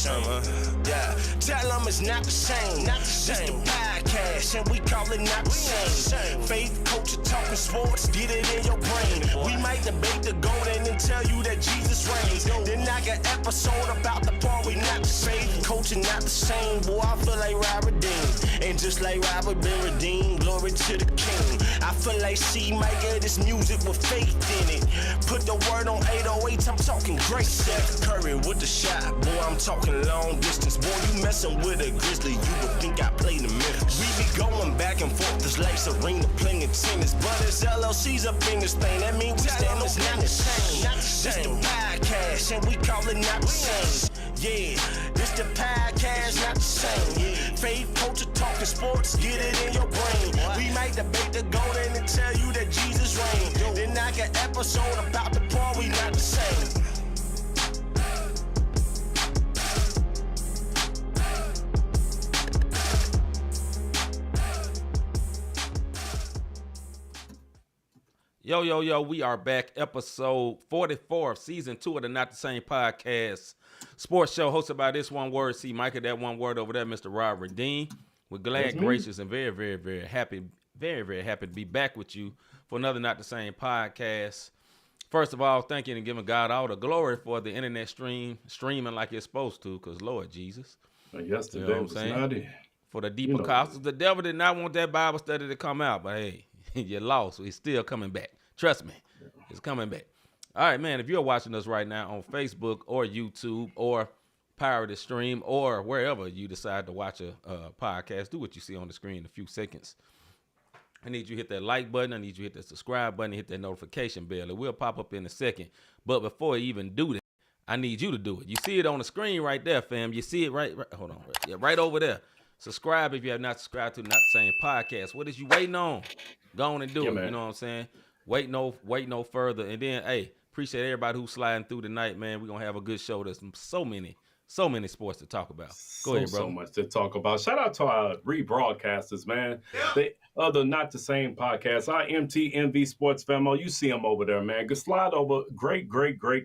same. Yeah, tell them it's not the same. This the podcast, and we call it not the same. Faith, culture, talking sports, get it in your brain. We might debate the golden and tell you that Jesus reigns. Then knock an episode about the part we not the same. Faith, culture, not the same. Boy, I feel like Robert Dean. And just like Robert been redeemed, glory to the King. I feel like C-Micah, this music with faith in it. Put the word on 808, I'm talking great. Steph Curry with the shot, boy, I'm talking long distance. Boy, you messing with a Grizzly, you would think I played in Memphis. We be going back and forth, it's like Serena playing tennis. But it's LLC's up in this thing, that means we stand on not the same. This the podcast, and we call it not the same. Yeah, this the podcast, not the same. Faith, culture, talking sports, get it in your brain. We might debate the golden and tell you that Jesus reigns. Then knock an episode about the part we not the same. Yo, we are back, episode 44 of season 2 of the Not the Same podcast sports show hosted by this one word, C-Micah, that one word over there, Mr. Robert Dean. We're glad, gracious, and very, very, very happy to be back with you for another Not the Same podcast. First of all, thanking and giving God all the glory for the internet streaming like it's supposed to, because Lord Jesus. Yesterday, you know was not it. For the deeper causes, the devil did not want that Bible study to come out, but hey, you lost, so he's still coming back. Trust me, it's coming back. All right, man, if you're watching us right now on Facebook or YouTube or pirated stream or wherever you decide to watch a podcast, do what you see on the screen in a few seconds. I need you to hit that like button. I need you to hit that subscribe button, hit that notification bell. It will pop up in a second. But before you even do that, I need you to do it. You see it on the screen right there, fam. You see it right hold on. Right over there. Subscribe if you have not subscribed to Not the Same podcast. What is you waiting on? Go on and do it. Man. You know what I'm saying? Wait no further. And then, hey, appreciate everybody who's sliding through tonight, man. We're going to have a good show. There's so many sports to talk about. Go ahead, bro. So much to talk about. Shout out to our rebroadcasters, man. The other Not the Same podcast, our MTMV Sports family. You see them over there, man. Good slide over. Great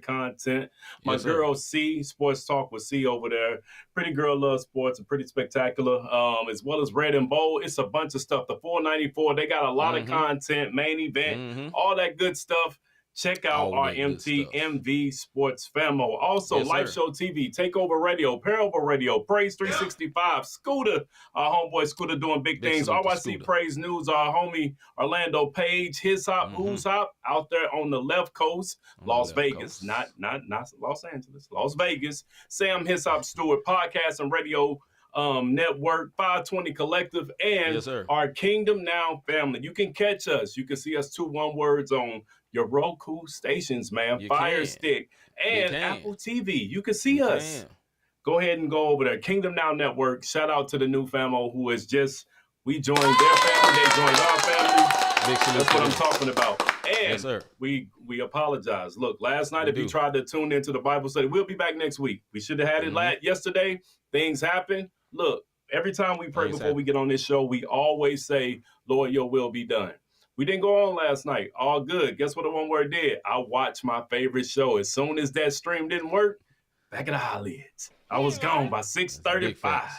content. My girl C, Sports Talk with C over there. Pretty Girl Loves Sports and Pretty Spectacular, as well as Red and Bold. It's a bunch of stuff. The 494, they got a lot of content, main event, all that good stuff. Check out our MTMV Sports family. Also, Live Show TV, Takeover Radio, Parable Radio, Praise 365, Scooter, our homeboy Scooter doing big things. RYC Praise News, our homie Orlando Page, His Hop, Who's Hop, out there on the left coast, Las Vegas, not Los Angeles, Las Vegas. Sam His Hop Stewart, Podcast and Radio Network, 520 Collective, and our Kingdom Now family. You can catch us. You can see us 2 one words on your Roku stations, man. Fire Stick and Apple TV. You can see us. Go ahead and go over there. Kingdom Now Network. Shout out to the new family who is we joined their family. They joined our family. That's what I'm talking about. And we apologize. Look, last night, if you tried to tune into the Bible study, we'll be back next week. We should have had it yesterday. Things happen. Look, every time we pray before we get on this show, we always say, Lord, your will be done. We didn't go on last night. All good. Guess what the one word did? I watched my favorite show. As soon as that stream didn't work, back at the eyelids. I was gone by 6:35.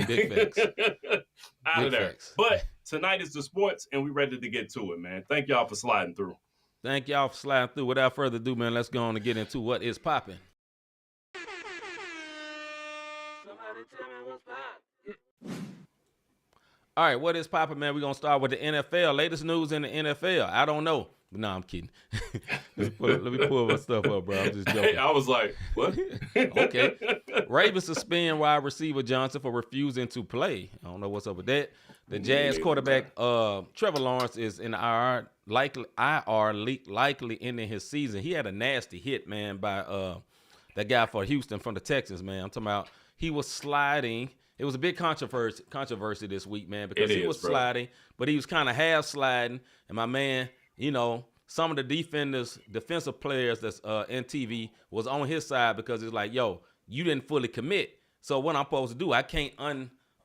Big facts. Out of there. But tonight is the sports, and we're ready to get to it, man. Thank y'all for sliding through. Thank y'all for sliding through. Without further ado, man, let's go on and get into what is popping. Somebody tell me what's popping. All right, what is popping, man? We're going to start with the NFL. Latest news in the NFL. I don't know. No, I'm kidding. Let me pull my stuff up, bro. I'm just joking. Hey, I was like, what? Okay. Ravens suspend wide receiver Johnson for refusing to play. I don't know what's up with that. The Jazz quarterback, Trevor Lawrence, is in IR, likely ending his season. He had a nasty hit, man, by that guy for Houston from the Texans, man. I'm talking about he was sliding. It was a big controversy this week, man, because he was sliding, but he was kind of half sliding. And my man, you know, some of the defensive players that's in TV was on his side because it's like, yo, you didn't fully commit. So what I'm supposed to do, I can't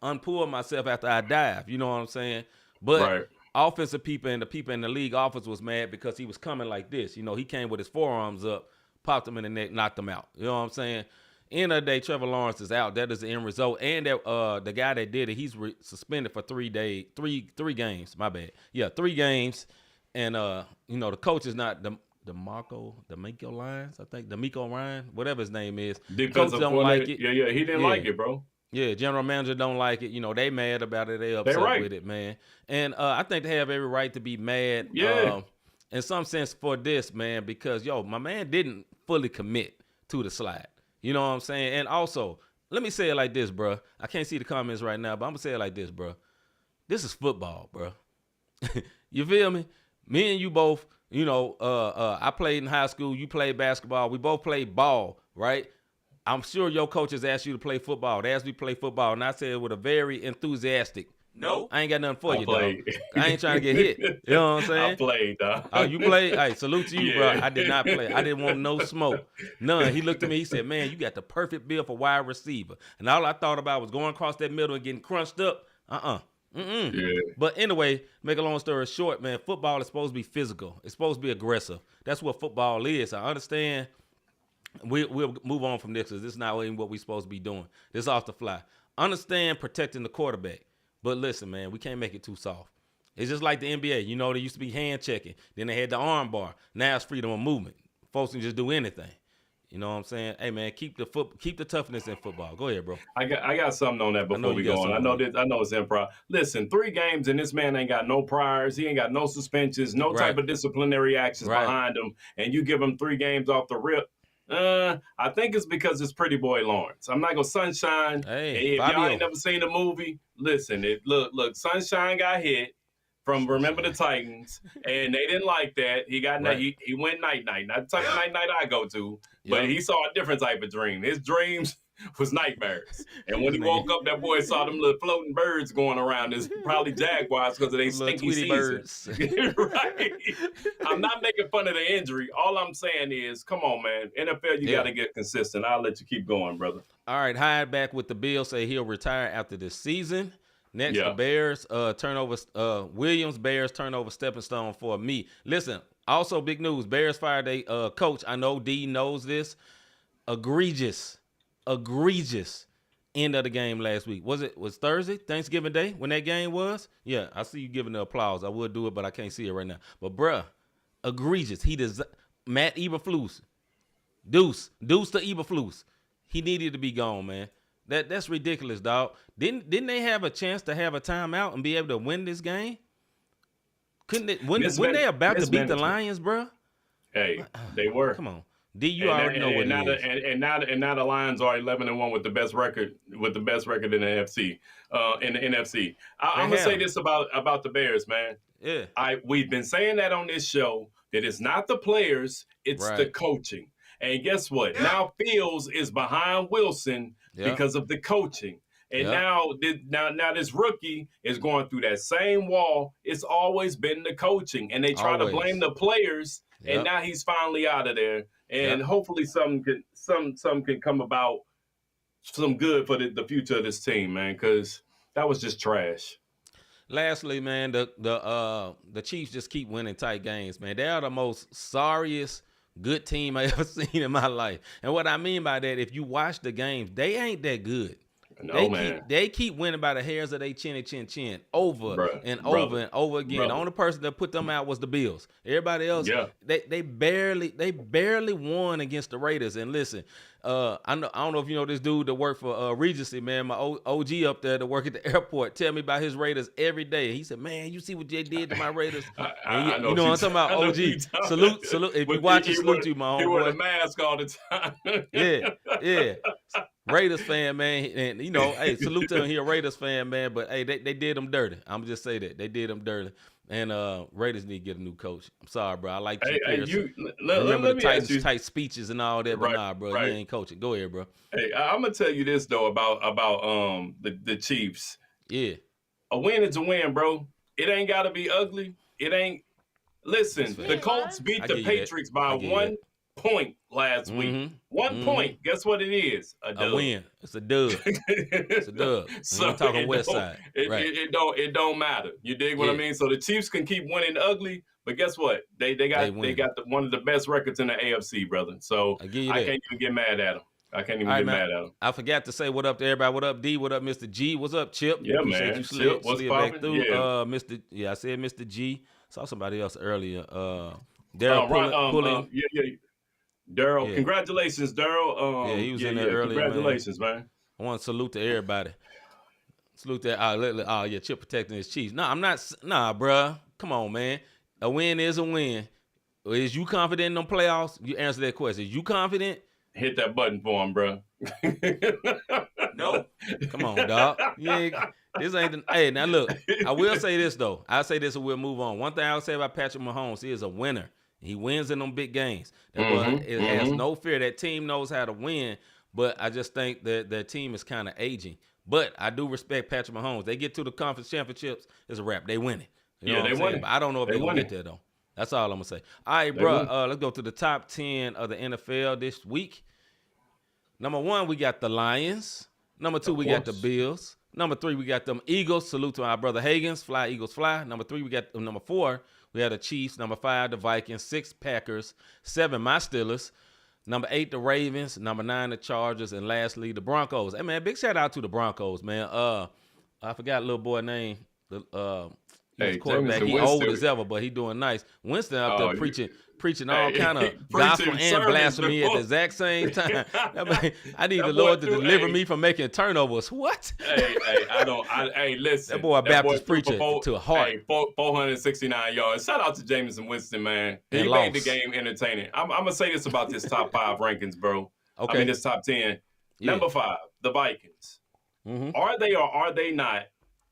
unpull myself after I dive. You know what I'm saying? But offensive people and the people in the league office was mad because he was coming like this. You know, he came with his forearms up, popped him in the neck, knocked him out. You know what I'm saying? End of the day, Trevor Lawrence is out. That is the end result. And that the guy that did it, he's suspended for 3 days, three games. My bad. Yeah, 3 games. And the coach is not DeMeco Lyons, I think. DeMeco Ryan, whatever his name is. Defensive coach don't like it. Yeah, he didn't like it, bro. Yeah, general manager don't like it. They mad about it. They upset with it, man. And I think they have every right to be mad. Yeah. In some sense for this, man, because my man didn't fully commit to the slide. You know what I'm saying? And also, let me say it like this, bro. I can't see the comments right now, but I'm gonna say it like this, bro. This is football, bro. You feel me? Me and you both, I played in high school. You played basketball. We both played ball, right? I'm sure your coaches asked you to play football. They asked me to play football, and I said with a very enthusiastic, no, I ain't got nothing for you, dog. I ain't trying to get hit. You know what I'm saying? I played, dog. Oh, you played? Hey, salute to you, bro. I did not play. I didn't want no smoke. None. He looked at me. He said, man, you got the perfect build for wide receiver. And all I thought about was going across that middle and getting crunched up. Yeah. But anyway, make a long story short, man, football is supposed to be physical. It's supposed to be aggressive. That's what football is. I understand. We'll move on from this because this is not even what we're supposed to be doing. This is off the fly. Understand protecting the quarterback. But listen, man, we can't make it too soft. It's just like the NBA. They used to be hand checking. Then they had the arm bar. Now it's freedom of movement. Folks can just do anything. You know what I'm saying? Hey, man, keep the toughness in football. Go ahead, bro. I got something on that before we go on. I know it's improv. Listen, 3 games and this man ain't got no priors. He ain't got no suspensions, no type of disciplinary actions behind him. And you give him 3 games off the rip. I think it's because it's Pretty Boy Lawrence. I'm not gonna sunshine. Hey, if y'all ain't never seen the movie, listen. Look, Sunshine got hit from Remember the Titans, and they didn't like that. He got he went night. Not the type of night I go to, but he saw a different type of dream. His dreams was nightmares. And when he woke up, that boy saw them little floating birds going around. It's probably jaguars because of they stinky season. Birds. Right. I'm not making fun of the injury. All I'm saying is, come on, man. NFL, you got to get consistent. I'll let you keep going, brother. All right. Hyde back with the Bills. Say he'll retire after this season. Next, the Bears turnover. Williams Bears turnover stepping stone for me. Listen, also big news. Bears fired a coach. I know D knows this. Egregious end of the game last week. Was Thursday, Thanksgiving Day, when that game was? Yeah, I see you giving the applause. I would do it, but I can't see it right now. But bruh, egregious. Matt Eberflus. Deuce to Eberflus. He needed to be gone, man. That's ridiculous, dog. Didn't they have a chance to have a timeout and be able to win this game? Couldn't they? When they about to beat the Lions, bruh? Hey, they were. Come on. D, you already know what it is. And now the Lions are 11-1 with the best record in the NFC. In the NFC. I'm gonna say this about the Bears, man. Yeah. We've been saying that on this show that it's not the players, it's the coaching. And guess what? Yeah. Now Fields is behind Wilson because of the coaching. And now this rookie is going through that same wall. It's always been the coaching. And they try to blame the players. And now he's finally out of there. And hopefully some can come about, some good for the future of this team, man, because that was just trash. Lastly, man, the Chiefs just keep winning tight games, man. They are the most sorriest good team I ever seen in my life. And what I mean by that, if you watch the games, they ain't that good. No, they keep winning by the hairs of their chin over and over again. The only person that put them out was the Bills. Everybody else, they barely won against the Raiders. And listen, I don't know if you know this dude that worked for Regency, man, my OG up there that work at the airport, tell me about his Raiders every day. He said, man, you see what they did to my Raiders? I know you know what I'm talking about, OG. Salute. If you watch it, salute you, my homeboy. He wore the mask all the time. Yeah. Raiders fan, man, and hey, salute to him. He a Raiders fan, man, but hey, they did him dirty. I'm just say that they did him dirty, and Raiders need to get a new coach. I'm sorry, bro. I like you. Remember the Titans tight speeches and all that, but nah, bro, you ain't coaching. Go ahead, bro. Hey, I'm gonna tell you this though about the Chiefs. Yeah, a win is a win, bro. It ain't gotta be ugly. It ain't. Listen, the Colts beat the Patriots by 1 point last week. 1 point. Guess what it is? A win. It's a dub. It's a dub. So I'm talking West Side. It don't matter. You dig what I mean? So the Chiefs can keep winning ugly, but guess what? They got one of the best records in the AFC, brother. So I can't even get mad at them. I can't even All right, get man. mad at him. I forgot to say what up to everybody. What up, D? What up, Mr. G? What's up, Chip? Yeah, Appreciate man. you Chip, what's slid poppin'? back through. I said Mr. G. Saw somebody else earlier. Daryl pulling. Daryl, Yeah. congratulations, Daryl. Yeah, he was in there earlier, congratulations, man. I want to salute to everybody. Salute that. Chip protecting his Chiefs. No, I'm not. Nah, bruh. Come on, man. A win is a win. Is you confident in them playoffs? You answer that question. Is you confident? Hit that button for him, bro. No. Come on, dog. This ain't the, hey, now look, I will say this, though. I'll say this and we'll move on. One thing I'll say about Patrick Mahomes, he is a winner. He wins in them big games. It has no fear. That team knows how to win, but I just think that their team is kind of aging. But I do respect Patrick Mahomes. They get to the conference championships, it's a wrap. They win it. You know what I'm saying? But I don't know if they're going to get there, though. That's all I'm going to say. All right, bro, let's go to the top 10 of the NFL this week. Number 1, we got the Lions. Number 2, we got the Bills. Number 3, we got them Eagles. Salute to our brother Higgins. Fly, Eagles, fly. Number 4, we had the Chiefs. Number 5, the Vikings. 6, Packers. 7, my Steelers. Number 8, the Ravens. Number 9, the Chargers. And lastly, the Broncos. Hey, man, big shout out to the Broncos, man. I forgot a little boy name. He's quarterback. He old as ever, but he doing nice. Winston up there preaching all kind of gospel and blasphemy at the exact same time. I need the Lord to deliver me from making turnovers. What? Listen. That boy a Baptist preacher to a heart. 469 yards. Shout out to Jameson Winston, man. He made the game entertaining. I'm going to say this about this top 5 rankings, bro. Okay. I mean, this top 10. Yeah. Number 5, the Vikings. Mm-hmm. Are they or are they not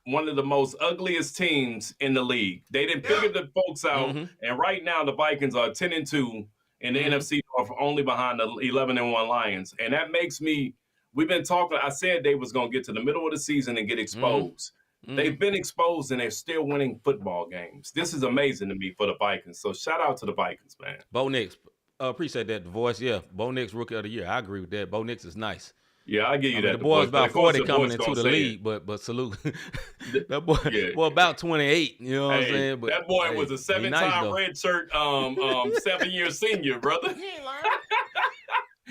one of the most ugliest teams in the league? They didn't figure the folks out, and right now the Vikings are 10-2 in the NFC North, only behind the 11-1 Lions. And that makes me, we've been talking, I said they was going to get to the middle of the season and get exposed. They've been exposed, and they're still winning football games. This is amazing to me for the Vikings. So shout out to the Vikings, man. Bo Nix, appreciate that, the voice. Yeah, Bo Nix, Rookie of the Year. I agree with that. Bo Nix is nice. Yeah, I give you that. The boy's about 40 coming into the league, but salute. That boy, about 28. You know what I'm saying? But that boy was a 7-time red shirt, 7-year senior, brother.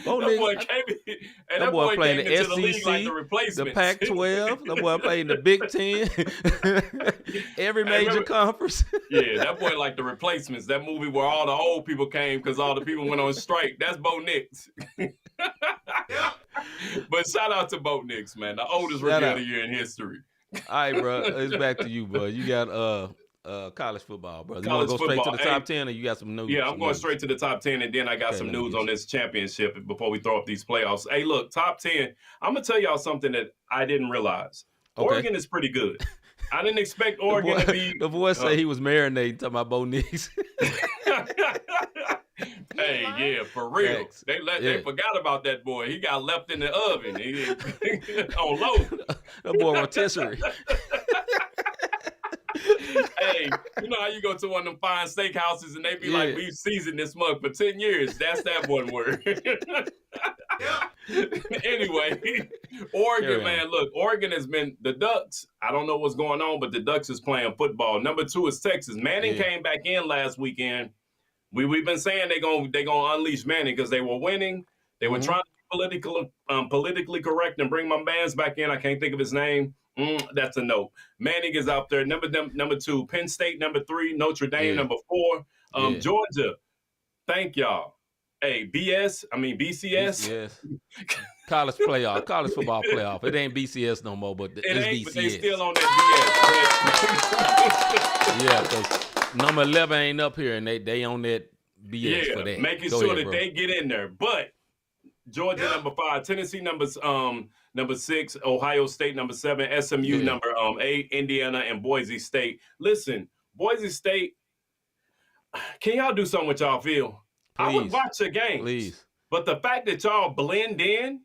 That boy playing the SEC, the Pac-12. That boy playing the Big Ten. Every major conference. Yeah, that boy like the Replacements. That movie where all the old people came because all the people went on strike. That's Bo Nix. But shout out to Bo Nix, man. The oldest Rookie of the Year in history. All right, bro. It's back to you, bro. You got college football, bro. You want to go straight to the top 10, or you got some news? Yeah, I'm going straight to the top 10, and then I got some news on this championship before we throw up these playoffs. Hey, look, top 10. I'm going to tell y'all something that I didn't realize. Okay. Oregon is pretty good. I didn't expect Oregon to be. The boy say he was marinating, talking about Bo Nix. Hey, yeah, for real. Thanks. They forgot about that boy. He got left in the oven. On low. That boy rotisserie. Hey, you know how you go to one of them fine steakhouses and they be like, we've seasoned this mug for 10 years. That's that one word. Anyway, Oregon, man, look, Oregon has been, the Ducks, I don't know what's going on, but the Ducks is playing football. Number 2 is Texas. Manning came back in last weekend. We've been saying they're gonna unleash Manning because they were winning. They were trying to be politically correct and bring my man's back in. I can't think of his name. That's a no. Manning is out there. Number 2, Penn State. Number 3, Notre Dame. Number 4, Georgia. Thank y'all. Hey, BCS. College football playoff. It ain't BCS no more, but it's BCS. But they still on that BS. Yeah, because number 11 ain't up here, and they on that BS for that. Making sure that they get in there. But Georgia number 5, Tennessee number 6, Ohio State number 7, SMU number 8, Indiana and Boise State. Listen, Boise State, can y'all do something with y'all feel? Please. I would watch your games. Please. But the fact that y'all blend in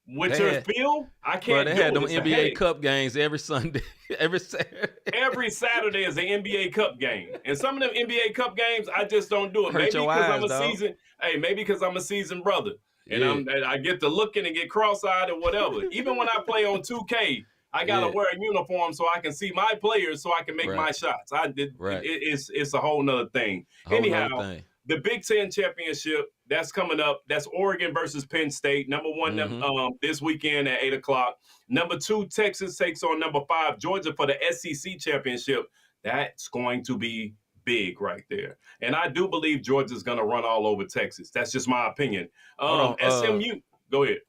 with your feel, I can't do it. They had them NBA Cup games every Sunday, every Saturday. Every Saturday is an NBA Cup game. And some of them NBA Cup games, I just don't do it. Maybe because I'm a seasoned brother. And I get to looking and get cross-eyed or whatever. Even when I play on 2K, I gotta wear a uniform so I can see my players so I can make my shots. It's a whole nother thing. The Big Ten championship, That's coming up. That's Oregon versus Penn State. Number one this weekend at 8 o'clock. Number 2, Texas takes on number 5, Georgia for the SEC championship. That's going to be big right there. And I do believe Georgia's going to run all over Texas. That's just my opinion. SMU, go ahead.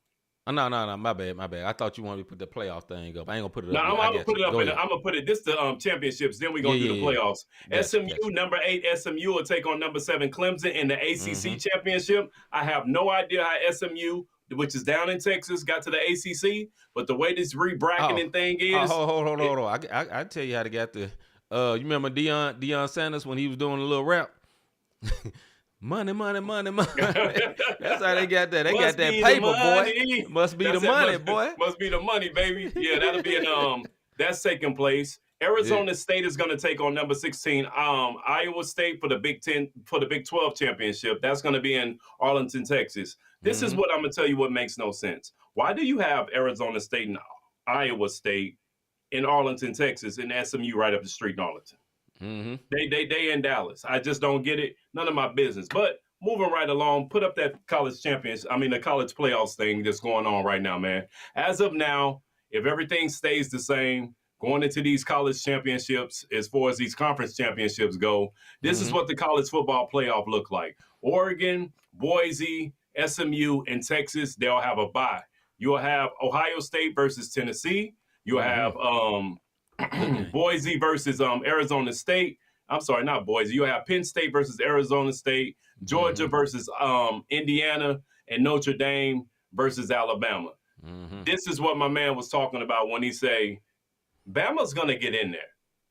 No, my bad. I thought you wanted to put the playoff thing up. I ain't gonna put it No, up. I'm gonna put it up. I'm gonna put it. This the championships. Then we're gonna do the playoffs. SMU number 8. SMU will take on number 7 Clemson in the ACC championship. I have no idea how SMU, which is down in Texas, got to the ACC. But the way this re-bracketing thing is, hold on. I tell you how to get the. You remember Deion Sanders when he was doing a little rap? Money. That's how they got that. They got that paper, boy. Must be the money, boy. Must be the money, baby. Yeah, that'll be that's taking place. Arizona State is going to take on number 16 Iowa State for the Big 12 championship. That's going to be in Arlington, Texas. This is what I'm going to tell you what makes no sense. Why do you have Arizona State and Iowa State in Arlington, Texas, and SMU right up the street in Arlington? They in Dallas. I just don't get it. None of my business. But moving right along, put up that the college playoffs thing that's going on right now, man. As of now, if everything stays the same, going into these college championships, as far as these conference championships go, this is what the college football playoff look like. Oregon, Boise, SMU, and Texas, they'll have a bye. You'll have Ohio State versus Tennessee. You'll have Boise versus Arizona State. I'm sorry, not Boise. You'll have Penn State versus Arizona State, Georgia versus Indiana, and Notre Dame versus Alabama. This is what my man was talking about when he say, Bama's going to get in there.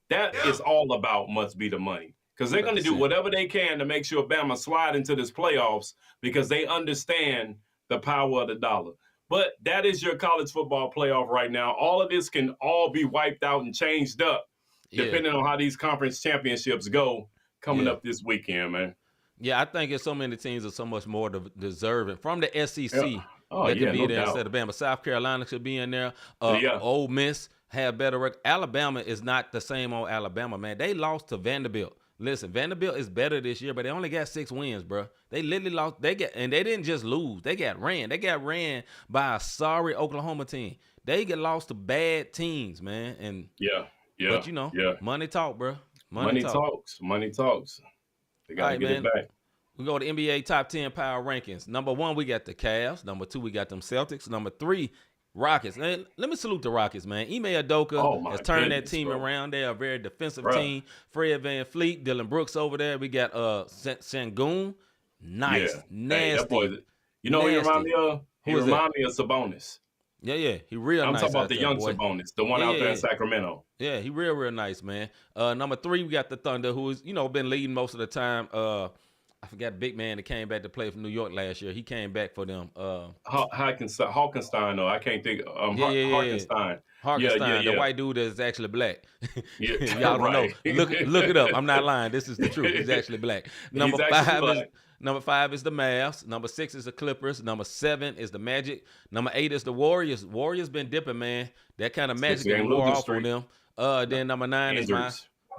That is all about must be the money. Because they're going to do whatever they can to make sure Bama slide into this playoffs because they understand the power of the dollar. But that is your college football playoff right now. All of this can all be wiped out and changed up depending on how these conference championships go coming up this weekend, man. Yeah, I think it's so many teams are so much more deserving from the SEC that could be there instead of Bama. South Carolina should be in there. Ole Miss have better record. Alabama is not the same old Alabama, man. They lost to Vanderbilt. Listen, Vanderbilt is better this year, but they only got 6 wins, bro. They literally lost. And they didn't just lose. They got ran. They got ran by a sorry Oklahoma team. They get lost to bad teams, man. And but money talk, bro. Money talks. Money talks. They gotta get it back. We go to NBA top 10 power rankings. Number 1, we got the Cavs. Number 2, we got them Celtics. Number 3, Rockets. Let me salute the Rockets, man. Ime Udoka has turned that team around. They are a very defensive team. Fred VanVleet, Dylan Brooks over there. We got Sengun. Nice. Nasty. Hey, that boy, you know who he remind me of? He remind me of Sabonis. Yeah. He real nice. I'm talking about the young Sabonis, the one out there in Sacramento. Yeah, he real nice, man. Number 3, we got the Thunder, who is, been leading most of the time. I forgot the big man that came back to play for New York last year. He came back for them. Hawkinstein, though. I can't think. Harkenstein. Harkenstein, the white dude that's actually black. Y'all don't know. Look it up. I'm not lying. This is the truth. He's actually black. Number 5 is the Mavs. Number 6 is the Clippers. Number 7 is the Magic. Number 8 is the Warriors. Warriors been dipping, man. That kind of magic didn't wore off on them. Then number 9 is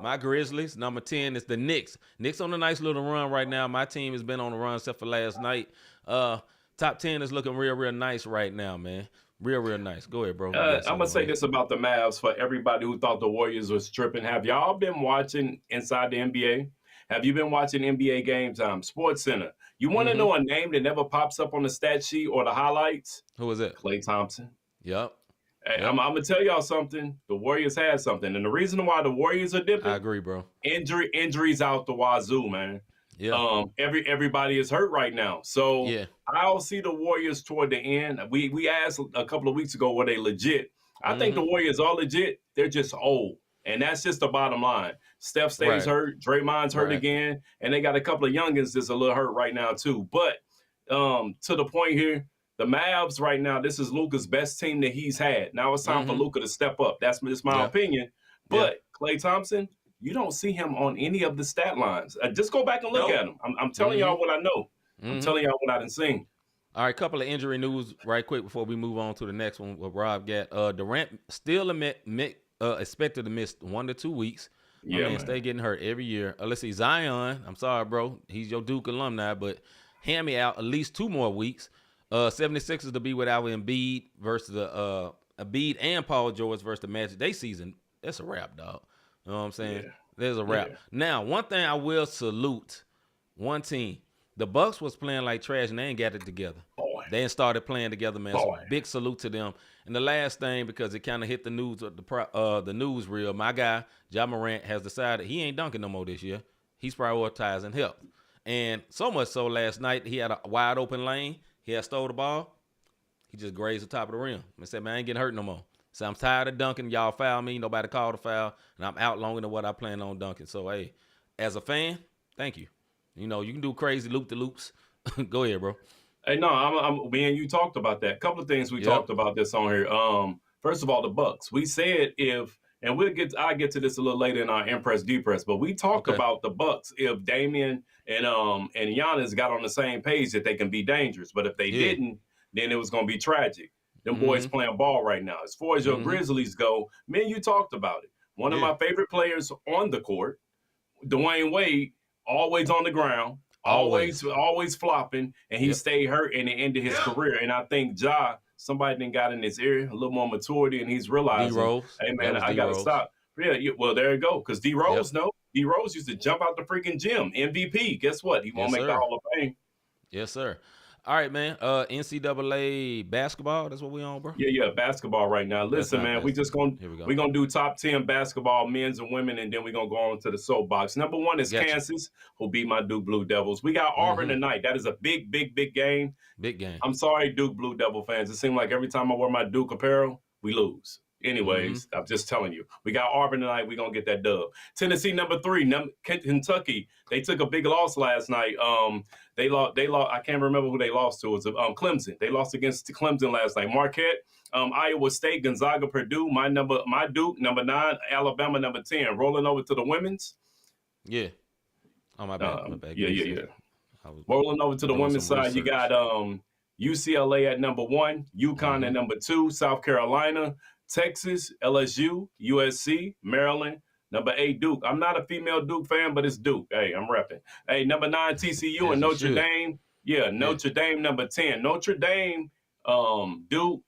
my Grizzlies. Number 10 is the Knicks. Knicks on a nice little run right now. My team has been on a run except for last night. Top 10 is looking real nice right now, man. Real nice. Go ahead, bro. I'm going to say this about the Mavs for everybody who thought the Warriors was tripping. Have y'all been watching Inside the NBA? Have you been watching NBA games? Sports Center. You want to know a name that never pops up on the stat sheet or the highlights? Who is it? Klay Thompson. Yep. Hey, I'm going to tell y'all something. The Warriors had something. And the reason why the Warriors are dipping. I agree, bro. Injuries out the wazoo, man. Yeah. Everybody is hurt right now. So I'll see the Warriors toward the end. We asked a couple of weeks ago, were they legit? I think the Warriors are legit. They're just old. And that's just the bottom line. Steph stays hurt. Draymond's hurt again. And they got a couple of youngins that's a little hurt right now, too. But to the point here, the Mavs right now, this is Luka's best team that he's had. Now it's time for Luka to step up. That's my opinion. But Klay Thompson, you don't see him on any of the stat lines. Just go back and look at him. I'm telling y'all what I know. I'm telling y'all what I done seen. All right, couple of injury news right quick before we move on to the next one. What Rob got. Durant still expected to miss 1 to 2 weeks. Yeah, man. Stay getting hurt every year. Let's see, Zion. I'm sorry, bro. He's your Duke alumni, but Hammy out at least 2 more weeks. 76ers to be without Embiid versus the Embiid and Paul George versus the Magic. They season, that's a wrap, dog. You know what I'm saying? Yeah. There's a wrap. Yeah. Now, one thing I will salute, one team. The Bucks was playing like trash and they ain't got it together. Boy. They ain't started playing together, man. So Boy. big salute to them. And the last thing, because it kind of hit the news, the news reel, my guy, Ja Morant, has decided he ain't dunking no more this year. He's prioritizing health. And so much so last night, he had a wide open lane. He had stole the ball. He just grazed the top of the rim and said, man, I ain't getting hurt no more. So I'm tired of dunking. Y'all foul me. Nobody called a foul. And I'm out longer than what I plan on dunking. So, hey, as a fan, thank you. You know, you can do crazy loop-de-loops. Go ahead, bro. Hey, no, me and you talked about that. A couple of things we talked about this on here. First of all, the Bucks. We said and I'll get to this a little later in our Impress Depress, but we talked about the Bucks if Damian and Giannis got on the same page that they can be dangerous. But if they didn't, then it was going to be tragic. Them boys playing ball right now. As far as your Grizzlies go, me and you talked about it. One of my favorite players on the court, Dwayne Wade, always on the ground, always flopping, and he stayed hurt and it ended his career. And I think somebody then got in his ear, a little more maturity, and he's realizing, hey, man, I got to stop. Yeah, well, there you go. Because D-Rose, D-Rose used to jump out the freaking gym. MVP. Guess what? He won't make the Hall of Fame. Yes, sir. All right, man. NCAA basketball. That's what we on, bro. Yeah. Basketball right now. Listen, man, we're gonna do top 10 basketball, men's and women, and then we're gonna go on to the soapbox. Number 1 is Kansas, who beat my Duke Blue Devils. We got Auburn tonight. That is a big game. Big game. I'm sorry, Duke Blue Devil fans. It seems like every time I wear my Duke apparel, we lose. Anyways, I'm just telling you. We got Auburn tonight. We're going to get that dub. Tennessee, number 3. Kentucky, they took a big loss last night. They lost. I can't remember who they lost to. It was Clemson. They lost against Clemson last night. Marquette, Iowa State, Gonzaga, Purdue. My Duke, number 9. Alabama, number 10. Rolling over to the women's. Yeah. Oh, my bad. Yeah. Rolling over to the women's side, you got UCLA at number 1, UConn at number 2, South Carolina, Texas, LSU, USC, Maryland, number 8, Duke. I'm not a female Duke fan, but it's Duke. Hey, I'm repping. Hey, number 9, TCU and Notre Dame. Yeah, Notre Dame, number 10. Notre Dame, Duke.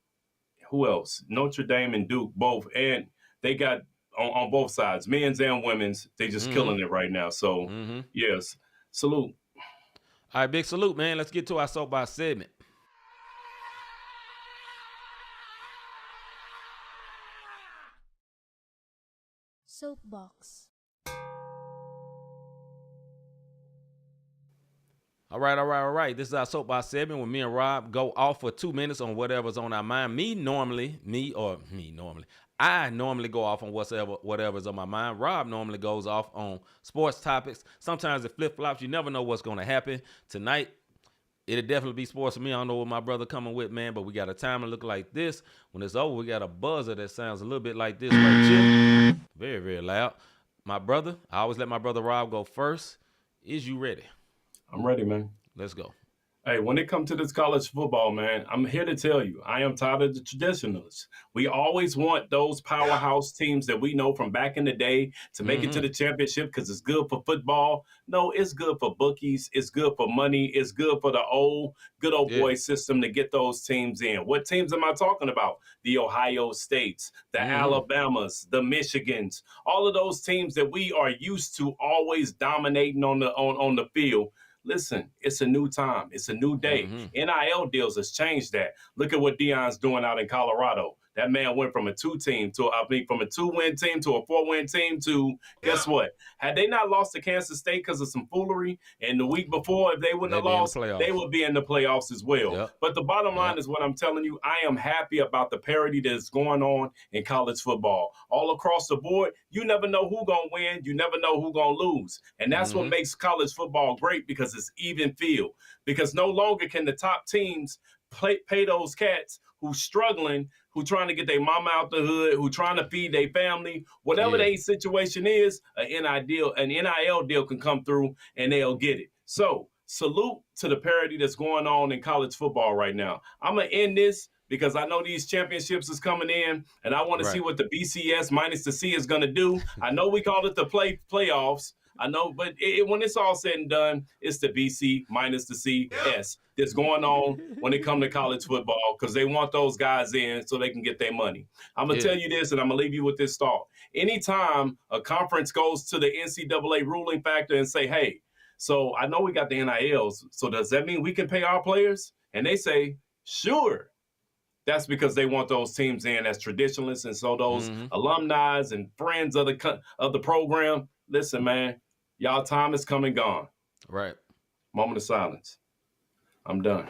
Who else? Notre Dame and Duke both. And they got on both sides, men's and women's. They just killing it right now. So, yes, salute. All right, big salute, man. Let's get to our soapbox segment. Soapbox. All right. This is our soapbox segment where me and Rob go off for 2 minutes on whatever's on our mind. I normally go off on whatever's on my mind. Rob normally goes off on sports topics. Sometimes it flip-flops. You never know what's going to happen. Tonight, it'll definitely be sports for me. I don't know what my brother coming with, man, but we got a timer look like this. When it's over, we got a buzzer that sounds a little bit like this right here. Very, very loud. My brother, I always let my brother Rob go first. Is you ready? I'm ready, man. Let's go. Hey, when it comes to this college football, man, I'm here to tell you, I am tired of the traditionalists. We always want those powerhouse teams that we know from back in the day to make it to the championship because it's good for football. No, it's good for bookies. It's good for money. It's good for the good old boy system to get those teams in. What teams am I talking about? The Ohio States, the Alabamas, the Michigans, all of those teams that we are used to always dominating on the field. Listen, it's a new time. It's a new day. NIL deals has changed that. Look at what Deion's doing out in Colorado. That man went from a 2-win team to a 4-win team to, guess what? Had they not lost to Kansas State because of some foolery, and the week before, if they wouldn't have lost, they would be in the playoffs as well. Yep. But the bottom line is what I'm telling you, I am happy about the parity that's going on in college football. All across the board, you never know who's going to win. You never know who's going to lose. And that's what makes college football great because it's even field. Because no longer can the top teams pay those cats who's struggling, who trying to get their mama out the hood, who trying to feed their family, whatever their situation is, an NIL deal can come through and they'll get it. So salute to the parity that's going on in college football right now. I'm going to end this because I know these championships is coming in and I want to see what the BCS minus the C is going to do. I know we call it the playoffs, but when it's all said and done, it's the BC minus the CS that's going on when it comes to college football because they want those guys in so they can get their money. I'm going to tell you this, and I'm going to leave you with this thought. Anytime a conference goes to the NCAA ruling factor and say, hey, so I know we got the NILs, so does that mean we can pay our players? And they say, sure. That's because they want those teams in as traditionalists, and so those alumni and friends of the program. Listen, man, y'all time is come and gone. Right. Moment of silence. I'm done.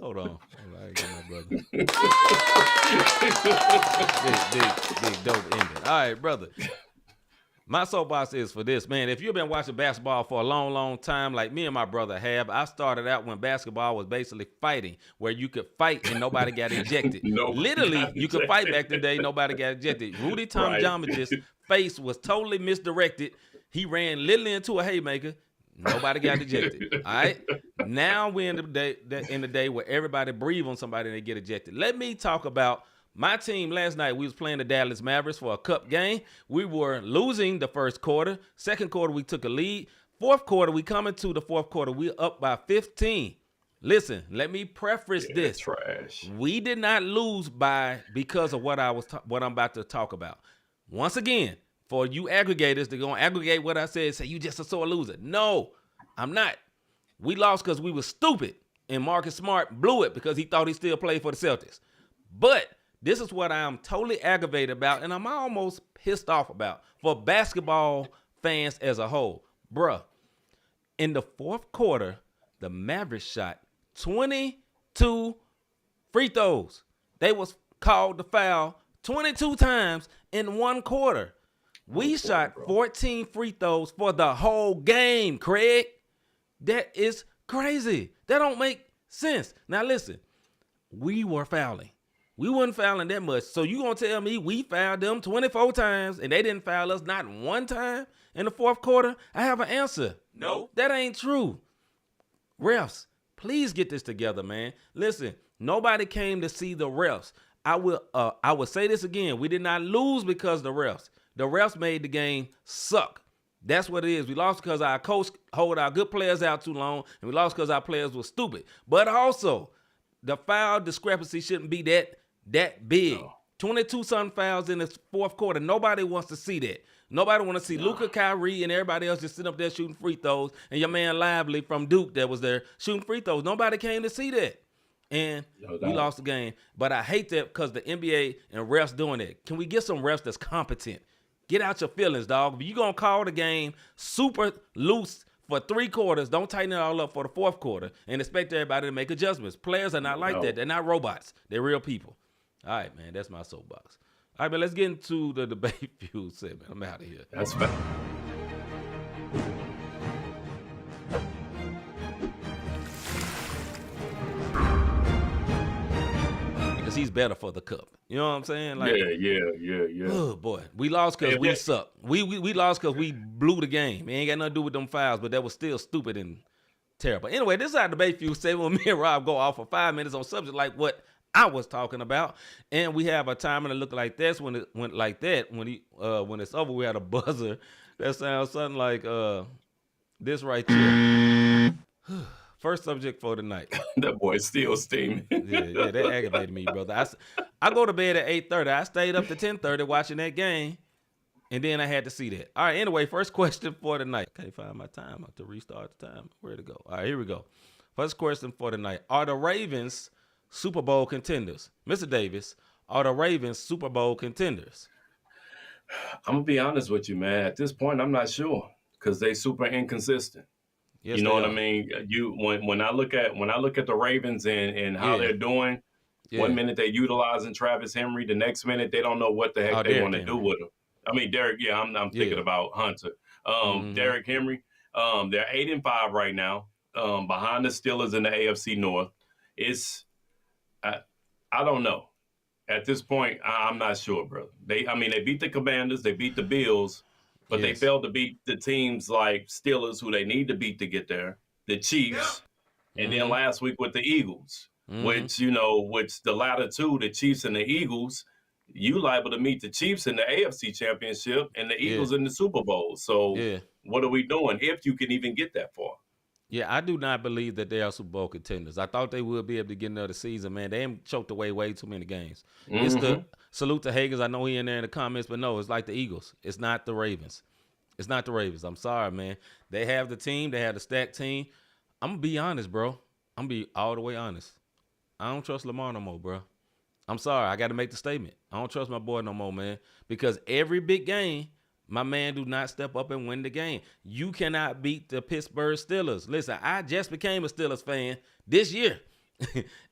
Hold on. I get my brother. big dope ending. All right, brother. My soapbox is for this, man. If you've been watching basketball for a long, long time, like me and my brother have, I started out when basketball was basically fighting, where you could fight and nobody got ejected. Literally, you could fight back in the day, nobody got ejected. Rudy Tomjanovic's face was totally misdirected. He ran literally into a haymaker. Nobody got ejected. All right. Now we're in the day where everybody breathe on somebody and they get ejected. Let me talk about my team last night. We was playing the Dallas Mavericks for a cup game. We were losing the first quarter. Second quarter, we took a lead. Fourth quarter, we come into the fourth quarter. We up by 15. Listen, let me preface this. Trash. We did not lose because of what I'm about to talk about. Once again, for you aggregators, they're going to aggregate what I said, say you just a sore loser. No, I'm not. We lost because we were stupid, and Marcus Smart blew it because he thought he still played for the Celtics. But this is what I'm totally aggravated about, and I'm almost pissed off about for basketball fans as a whole. Bruh, in the fourth quarter, the Mavericks shot 22 free throws. They was called to foul 22 times in one quarter. We shot 14 free throws for the whole game, Craig. That is crazy. That don't make sense. Now listen, we were fouling. We wasn't fouling that much. So you gonna tell me we fouled them 24 times and they didn't foul us not one time in the fourth quarter? I have an answer. No, that ain't true. Refs, please get this together, man. Listen, nobody came to see the refs. I will say this again. We did not lose because of the refs. The refs made the game suck. That's what it is. We lost because our coach hold our good players out too long, and we lost because our players were stupid. But also, the foul discrepancy shouldn't be that big. No. 22-something fouls in the fourth quarter. Nobody wants to see that. Nobody want to see Luka, Kyrie, and everybody else just sitting up there shooting free throws, and your man Lively from Duke that was there shooting free throws. Nobody came to see that. And we lost the game. But I hate that because the NBA and refs doing it. Can we get some refs that's competent? Get out your feelings, dog. If you're going to call the game super loose for 3 quarters, don't tighten it all up for the fourth quarter and expect everybody to make adjustments. Players are not like that. They're not robots. They're real people. All right, man. That's my soapbox. All right, man. Let's get into the debate fuel segment. I'm out of here. That's fine. Because he's better for the cup. You know what I'm saying? Like, yeah. Oh, boy. We lost because we suck. We lost because we blew the game. It ain't got nothing to do with them fouls, but that was still stupid and terrible. Anyway, this is our debate fuel segment. Me and Rob go off for 5 minutes on subject like what I was talking about. And we have a timer that look like this when it went like that. When it's over, we had a buzzer that sounds something like this right here. First subject for tonight. That boy's still steaming. yeah, that aggravated me, brother. I go to bed at 8:30. I stayed up to 10:30 watching that game, and then I had to see that. All right, anyway, first question for tonight. Can't find my timer to restart the time. Where'd it go? All right, here we go. First question for tonight. Are the Ravens Super Bowl contenders? Mr. Davis, are the Ravens Super Bowl contenders? I'm going to be honest with you, man. At this point, I'm not sure because they super inconsistent. Yes, you know what I mean? When I look at the Ravens and how they're doing, 1 minute they're utilizing Travis Henry, the next minute they don't know what the heck they want to do with him. I mean, Derek, I'm thinking about Hunter. Derek Henry, they're 8-5 right now, behind the Steelers in the AFC North. I don't know. At this point, I'm not sure, brother. They beat the Commanders, they beat the Bills. But they failed to beat the teams like Steelers, who they need to beat to get there, the Chiefs, and then last week with the Eagles, which the latter two, the Chiefs and the Eagles, you liable to meet the Chiefs in the AFC Championship and the Eagles in the Super Bowl. So what are we doing if you can even get that far? Yeah, I do not believe that they are Super Bowl contenders. I thought they would be able to get another season, man. They ain't choked away way too many games. It's the salute to Higgins. I know he in there in the comments, but no, it's like the Eagles. It's not the Ravens. It's not the Ravens. I'm sorry, man. They have the team. They have the stacked team. I'm going to be honest, bro. I'm going to be all the way honest. I don't trust Lamar no more, bro. I'm sorry. I got to make the statement. I don't trust my boy no more, man. Because every big game, my man do not step up and win the game. You cannot beat the Pittsburgh Steelers. Listen, I just became a Steelers fan this year.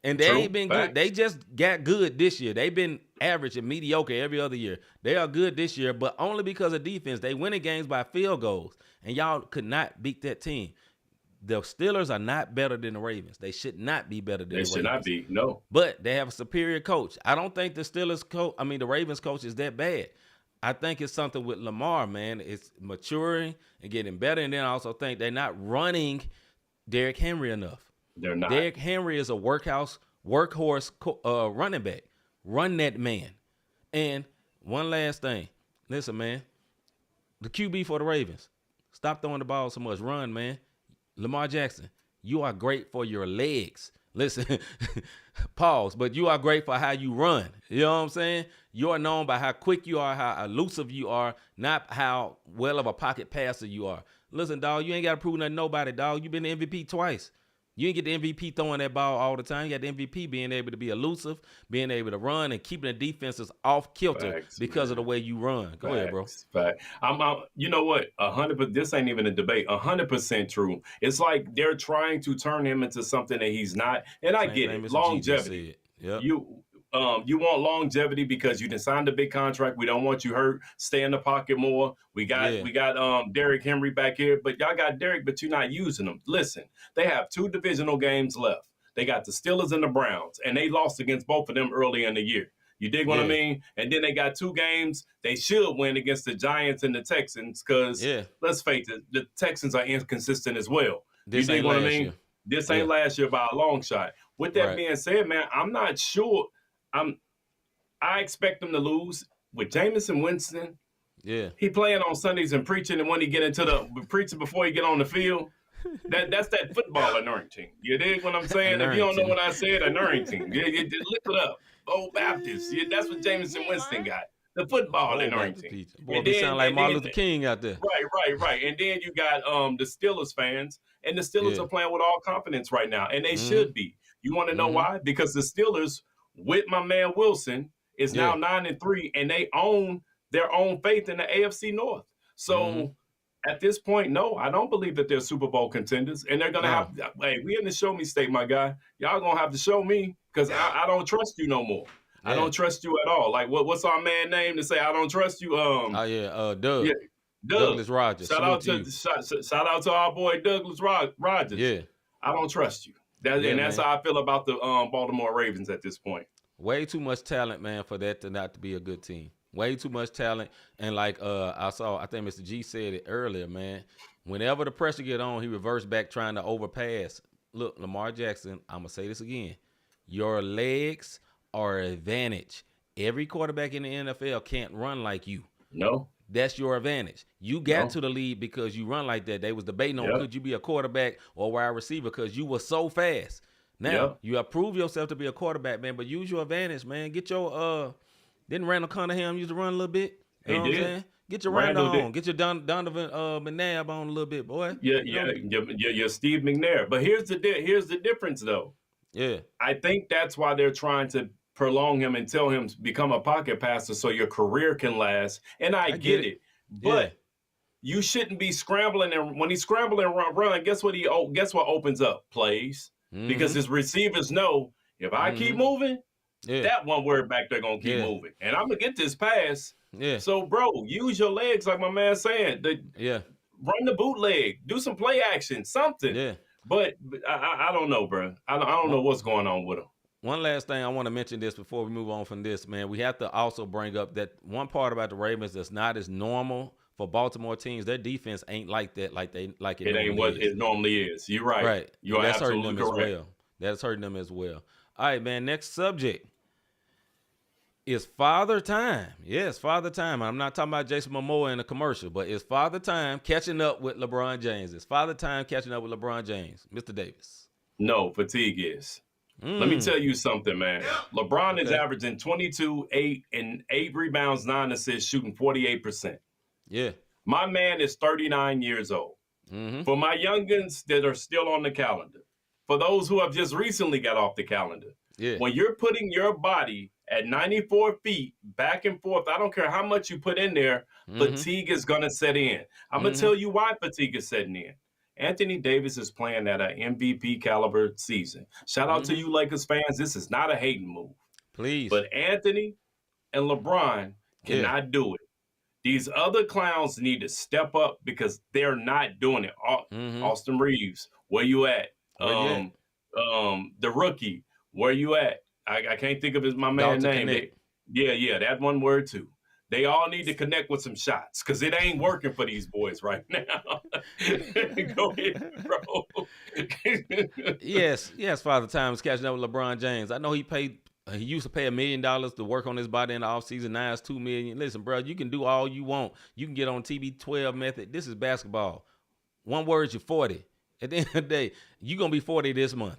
And they ain't been good. They just got good this year. They've been average and mediocre every other year. They are good this year, but only because of defense. They winning games by field goals. And y'all could not beat that team. The Steelers are not better than the Ravens. They should not be better than the Ravens. They should not be, no. But they have a superior coach. I don't think the Ravens coach is that bad. I think it's something with Lamar, man. It's maturing and getting better. And then I also think they're not running Derrick Henry enough. They're not. Derrick Henry is a workhorse running back. Run that man. And one last thing. Listen, man. The QB for the Ravens. Stop throwing the ball so much. Run, man. Lamar Jackson, you are great for your legs. Listen, pause, but you are great for how you run. You know what I'm saying? You are known by how quick you are, how elusive you are, not how well of a pocket passer you are. Listen, dog, you ain't got to prove nothing to nobody, dog. You've been the MVP twice. You ain't get the MVP throwing that ball all the time. You got the MVP being able to be elusive, being able to run, and keeping the defenses off kilter because of the way you run. Go ahead, bro. You know what? 100%. This ain't even a debate. 100% true. It's like they're trying to turn him into something that he's not. And I get it. Longevity. Yep. You want longevity because you done signed a big contract. We don't want you hurt. Stay in the pocket more. We got Derrick Henry back here, but y'all got Derrick, but you're not using him. Listen, they have 2 divisional games left. They got the Steelers and the Browns, and they lost against both of them early in the year. You dig what I mean? And then they got 2 games they should win against the Giants and the Texans because, let's face it, the Texans are inconsistent as well. You dig what I mean? This ain't last year by a long shot. With that being said, man, I'm not sure. I expect them to lose with Jameis Winston. Yeah, he playing on Sundays and preaching, and when he get into the preaching before he get on the field, that's that football anointing. You dig what I'm saying? If you don't know what I said, anointing. You look it up. Old Baptist. That's what Jameis Winston got. The football anointing. Boy, they sound like Martin Luther King out there. Right. And then you got the Steelers fans, and the Steelers are playing with all confidence right now, and they should be. You want to know why? Because the Steelers, with my man Wilson, is now 9-3, and they own their own faith in the AFC North. So at this point, no, I don't believe that they're Super Bowl contenders, and they're gonna have. Hey, we in the show me state, my guy. Y'all gonna have to show me because I don't trust you no more. I don't trust you at all. Like what's our man name to say I don't trust you? Doug. Yeah, Douglas Rogers. Shout out to our boy Douglas Rogers. Yeah, I don't trust you. That's how I feel about the Baltimore Ravens at this point. Way too much talent, man, for that to not to be a good team. Way too much talent. And like I think Mr. G said it earlier, man. Whenever the pressure get on, he reverts back trying to overpass. Look, Lamar Jackson, I'm going to say this again. Your legs are an advantage. Every quarterback in the NFL can't run like you. No. That's your advantage. You got to the lead because you run like that. They was debating on could you be a quarterback or wide receiver because you were so fast. Now, you have proved yourself to be a quarterback, man, but use your advantage, man. Get your didn't Randall Cunningham used to run a little bit? You know what I'm saying? Get your Randall on. Get your Donovan McNabb on a little bit, boy. Yeah, Steve McNair. But here's the difference, though. Yeah. I think that's why they're trying to prolong him and tell him to become a pocket passer so your career can last. And I get it. But you shouldn't be scrambling, and when he's scrambling and run, guess what opens up? Plays. Because his receivers know if I keep moving, that one word back there gonna keep moving, and I'm gonna get this pass. Yeah. So, bro, use your legs like my man saying. Run the bootleg, do some play action, something. Yeah. But I don't know, bro. I don't know what's going on with him. One last thing I want to mention this before we move on from this, man. We have to also bring up that one part about the Ravens that's not as normal for Baltimore teams. Their defense ain't like that, like it ain't what it normally is. You're right. Right. You are that's absolutely hurting them correct. as well. That's hurting them as well. All right, man. Next subject. It's father time. Yes, father time. I'm not talking about Jason Momoa in a commercial, but it's father time catching up with LeBron James. It's father time catching up with LeBron James. Mr. Davis. No, fatigue is. Let me tell you something, man. LeBron is Okay. averaging 22, 8, and 8 rebounds, 9 assists, shooting 48%. Yeah. My man is 39 years old. For my youngins that are still on the calendar, for those who have just recently got off the calendar, Yeah. when you're putting your body at 94 feet back and forth, I don't care how much you put in there, fatigue is going to set in. I'm going to tell you why fatigue is setting in. Anthony Davis is playing at an MVP caliber season. Shout out to you Lakers fans. This is not a hating move. Please. But Anthony and LeBron cannot do it. These other clowns need to step up because they're not doing it. Austin Reeves, where you at? The rookie, where you at? I can't think of my man's name. Yeah, that one word too. They all need to connect with some shots because it ain't working for these boys right now. Go ahead, bro. Yes, Father Time is catching up with LeBron James. I know he used to pay $1 million to work on his body in the offseason. Now it's $2 million. Listen, bro, you can do all you want. You can get on TB12 method. This is basketball. One word, you're 40. At the end of the day, you're going to be 40 this month.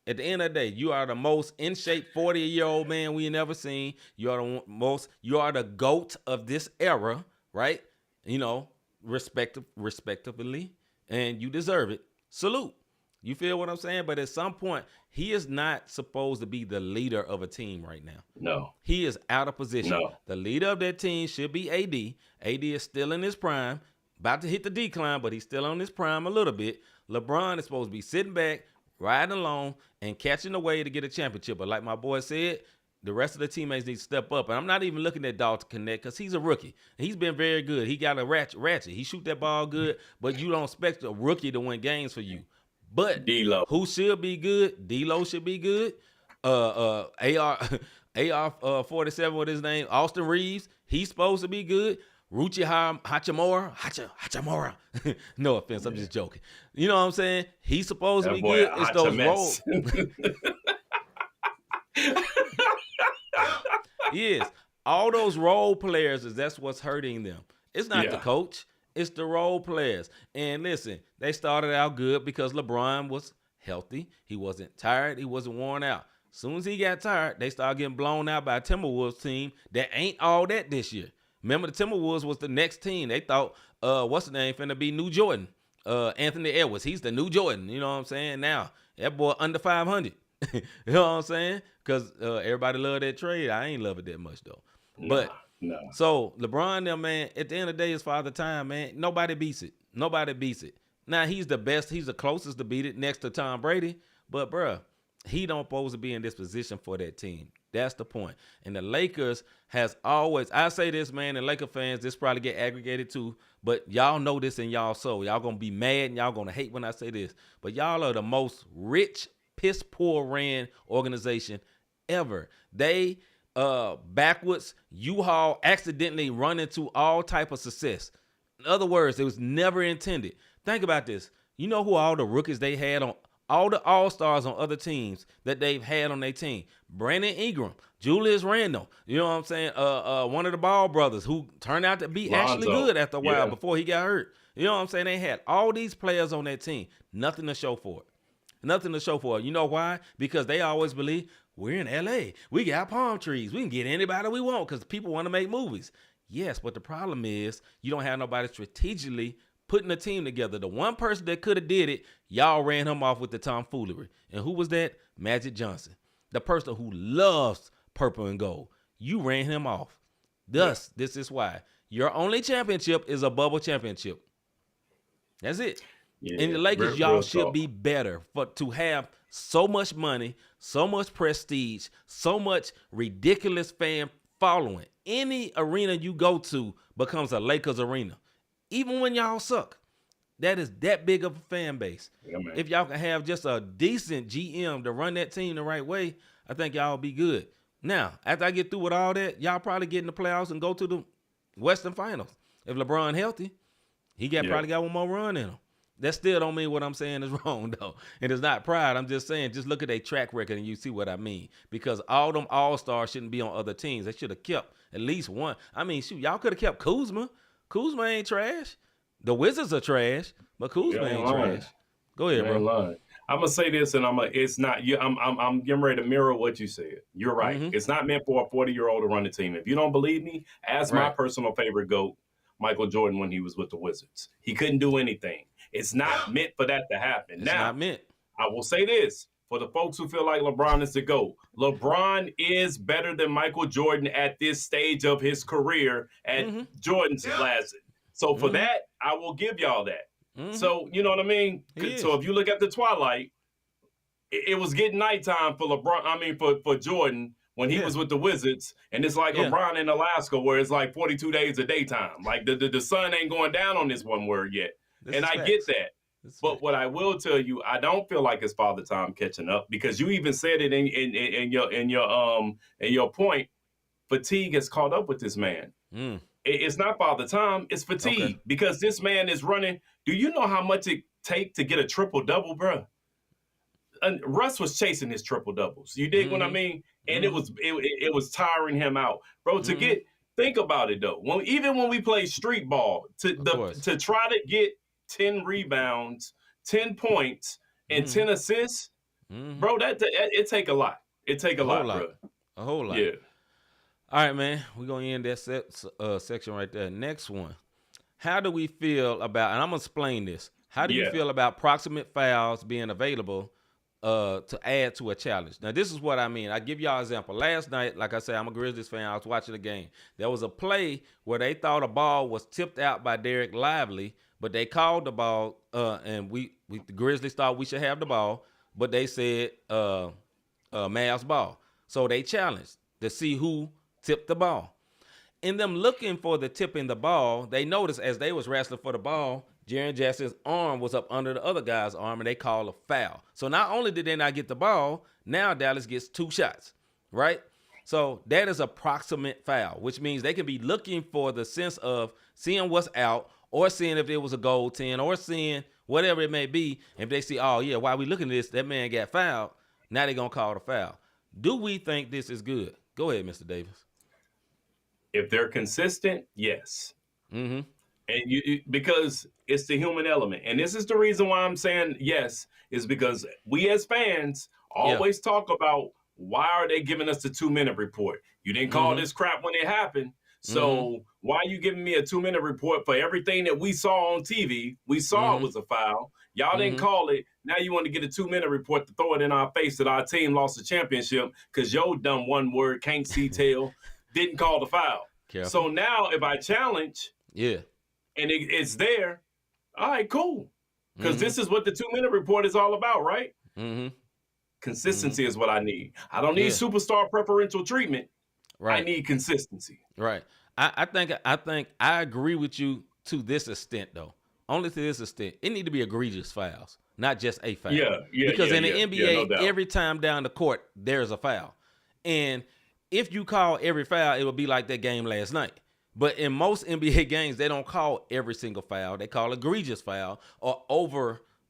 At the end of the day, you are the most in shape 40-year-old man we never seen. You are the GOAT of this era, right? You know, respectively, and you deserve it. Salute. You feel what I'm saying? But at some point, he is not supposed to be the leader of a team right now. No. He is out of position. No. The leader of that team should be AD. AD is still in his prime, about to hit the decline, but he's still on his prime a little bit. LeBron is supposed to be sitting back, riding along, and catching the way to get a championship. But like my boy said, the rest of the teammates need to step up. And I'm not even looking at Dalton Connect because he's a rookie. And he's been very good. He got a ratchet. He shoot that ball good, but you don't expect a rookie to win games for you. But D-Lo. Who should be good? D-Lo should be good. AR 47, what his name? Austin Reeves. He's supposed to be good. Ruchi Hachimura. No offense, I'm just joking. You know what I'm saying? He's supposed to be good. It's those roles. Yes. All those role players that's what's hurting them. It's not the coach. It's the role players. And listen, they started out good because LeBron was healthy. He wasn't tired. He wasn't worn out. As soon as he got tired, they started getting blown out by a Timberwolves team that ain't all that this year. Remember, the Timberwolves was the next team. They thought, what's the name, finna be new Jordan. Anthony Edwards, he's the new Jordan. You know what I'm saying? Now, that boy under 500. You know what I'm saying? Because everybody love that trade. I ain't love it that much, though. But so LeBron, them, man, at the end of the day, it's father time, man. Nobody beats it. Nobody beats it. Now, he's the best. He's the closest to beat it next to Tom Brady. But, bruh, he don't supposed to be in this position for that team. That's the point. And the Lakers has always, I say this, man, and Laker fans, this probably get aggregated too, but y'all know this in y'all soul. Y'all going to be mad and y'all going to hate when I say this. But y'all are the most rich, piss poor ran organization ever. They backwards U-Haul accidentally run into all type of success. In other words, it was never intended. Think about this. You know who all the rookies they had on, all the all-stars on other teams that they've had on their team? Brandon Ingram, Julius Randle, you know what I'm saying? One of the Ball brothers who turned out to be actually good after a while before he got hurt. You know what I'm saying? They had all these players on that team. Nothing to show for it. Nothing to show for it. You know why? Because they always believe, we're in L.A. We got palm trees. We can get anybody we want because people want to make movies. Yes, but the problem is you don't have nobody strategically putting a team together. The one person that could have did it, y'all ran him off with the tomfoolery. And who was that? Magic Johnson. The person who loves purple and gold. You ran him off. Thus, this is why. Your only championship is a bubble championship. That's it. Yeah, and the Lakers, y'all should be better to have so much money, so much prestige, so much ridiculous fan following. Any arena you go to becomes a Lakers arena. Even when y'all suck. That is that big of a fan base. Yeah, if y'all can have just a decent GM to run that team the right way, I think y'all will be good. Now, after I get through with all that, y'all probably get in the playoffs and go to the Western Finals. If LeBron healthy, he probably got one more run in him. That still don't mean what I'm saying is wrong, though. And it's not pride. I'm just saying, just look at their track record and you see what I mean. Because all them all-stars shouldn't be on other teams. They should have kept at least one. I mean, shoot, y'all could have kept Kuzma. Kuzma ain't trash. The Wizards are trash, but Kuzma ain't trash. Go ahead, bro. I'm gonna say this, and it's not you. I'm getting ready to mirror what you said. You're right. It's not meant for a 40-year-old to run the team. If you don't believe me, ask my personal favorite GOAT, Michael Jordan, when he was with the Wizards. He couldn't do anything. It's not meant for that to happen. It's not meant. I will say this for the folks who feel like LeBron is the GOAT. LeBron is better than Michael Jordan at this stage of his career at Jordan's last. So for that, I will give y'all that. So, you know what I mean? So if you look at the twilight, it was getting nighttime for LeBron. I mean, for Jordan when he was with the Wizards, and it's like LeBron in Alaska where it's like 42 days of daytime. Like the sun ain't going down on this one word yet. And I get that. But what I will tell you, I don't feel like it's Father Time catching up, because you even said it in your point. Fatigue has caught up with this man. It's not Father Time, it's fatigue, because this man is running. Do you know how much it take to get a triple-double, bro? And Russ was chasing his triple-doubles. You dig what I mean? And it was tiring him out. Bro, think about it, though. Even when we play street ball, to try to get 10 rebounds, 10 points, and 10 assists, bro, it take a lot. It take a lot, bro. A whole lot. Yeah. All right, man. We're going to end that section right there. Next one. How do we feel about, and I'm going to explain this. How do you feel about proximate fouls being available to add to a challenge? Now, this is what I mean. I give y'all an example. Last night, like I said, I'm a Grizzlies fan. I was watching the game. There was a play where they thought a ball was tipped out by Derek Lively, but they called the ball, and the Grizzlies thought we should have the ball, but they said Mavs ball. So they challenged to see who tipped the ball. In them looking for the tipping the ball, they noticed as they was wrestling for the ball, Jaren Jackson's arm was up under the other guy's arm, and they called a foul. So not only did they not get the ball, now Dallas gets 2 shots, right? So that is a proximate foul, which means they can be looking for the sense of seeing what's out, or seeing if there was a goal 10, or seeing whatever it may be. If they see, oh, yeah, while we looking at this, that man got fouled, now they're going to call the foul. Do we think this is good? Go ahead, Mr. Davis. If they're consistent, yes. And because it's the human element. And this is the reason why I'm saying yes, is because we as fans always talk about, why are they giving us the 2-minute report? You didn't call this crap when it happened. So why are you giving me a 2-minute report for everything that we saw on TV? We saw it was a foul. Y'all didn't call it. Now you want to get a 2-minute report to throw it in our face that our team lost the championship because your dumb one word, can't see tell, didn't call the foul. Careful. So now if I challenge and it's there, all right, cool. Because this is what the 2-minute report is all about, right? Consistency is what I need. I don't need superstar preferential treatment. Right. I need consistency. Right. I think I agree with you to this extent, though. Only to this extent. It need to be egregious fouls, not just a foul. Because in the NBA, no every time down the court, there's a foul. And if you call every foul, it will be like that game last night. But in most NBA games, they don't call every single foul. They call egregious foul or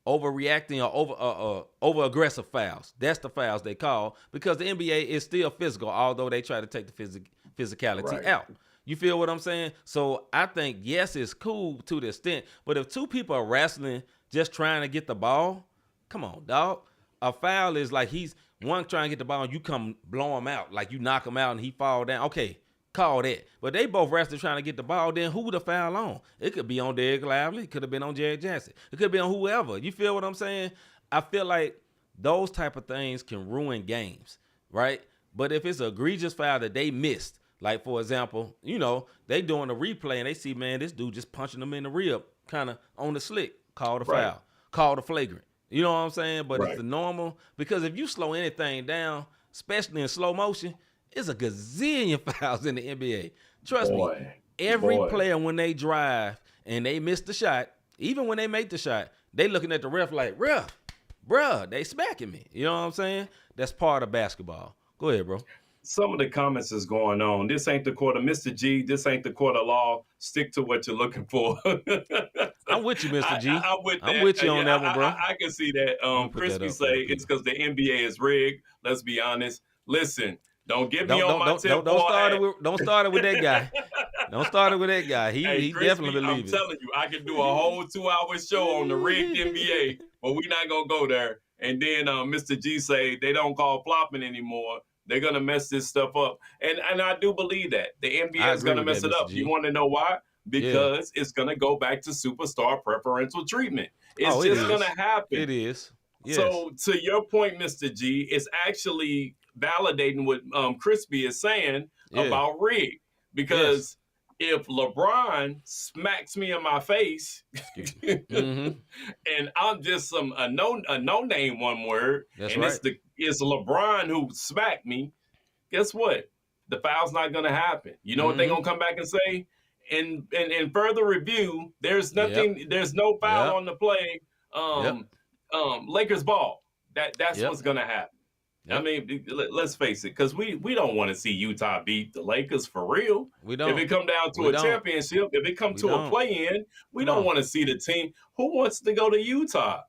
overreacting or over aggressive fouls. That's the fouls they call, because the NBA is still physical, although they try to take the physicality out. You feel what I'm saying? So I think, yes, it's cool to the extent, but if 2 people are wrestling just trying to get the ball, come on, dog. A foul is like he's one trying to get the ball and you come blow him out, like you knock him out and he fall down. Okay, call that. But they both wrestling trying to get the ball, then who the foul on? It could be on Derek Lively. It could have been on Jared Jackson. It could be on whoever. You feel what I'm saying? I feel like those type of things can ruin games, right? But if it's an egregious foul that they missed, like, for example, they doing a replay and they see, man, this dude just punching them in the rib, kind of on the slick, call the foul, call the flagrant. You know what I'm saying? But it's the normal, because if you slow anything down, especially in slow motion, it's a gazillion fouls in the NBA. Trust me, every player, when they drive and they miss the shot, even when they make the shot, they looking at the ref like, bruh, they smacking me. You know what I'm saying? That's part of basketball. Go ahead, bro. some of the comments is going on. This ain't the court of Mr. G. This ain't the court of law. Stick to what you're looking for. I'm with you, Mr. G. I'm with that. I'm with you on that one, bro. I can see that. Let me put that Crispy up for say the it's people. because the NBA is rigged. Let's be honest. Listen, don't get me Don't on my tip. don't start it with that guy. Don't start it with that guy. He Crispy, definitely I'm believes it. telling you, I can do a whole 2-hour show on the rigged NBA, but we're not gonna go there. And then Mr. G say they don't call flopping anymore. They're gonna mess this stuff up, and I do believe that the I NBA is agree gonna with mess that, it Mr. up. G. You want to know why? Because it's gonna go back to superstar preferential treatment. It's Oh, it just is. gonna happen. It is. Yes. So to your point, Mr. G, it's actually validating what Crispy is saying about rig. Because if LeBron smacks me in my face Mm-hmm. and I'm just a no name one word, That's and right. it's LeBron who smacked me, guess what? The foul's not gonna happen. You know what they're gonna come back and say? In further review, there's nothing, there's no foul on the play. Lakers ball. That's what's gonna happen. I mean, let's face it, because we don't want to see Utah beat the Lakers for real. We don't. If it come down to championship, if it come to a play-in, we don't want to see the team. Who wants to go to Utah?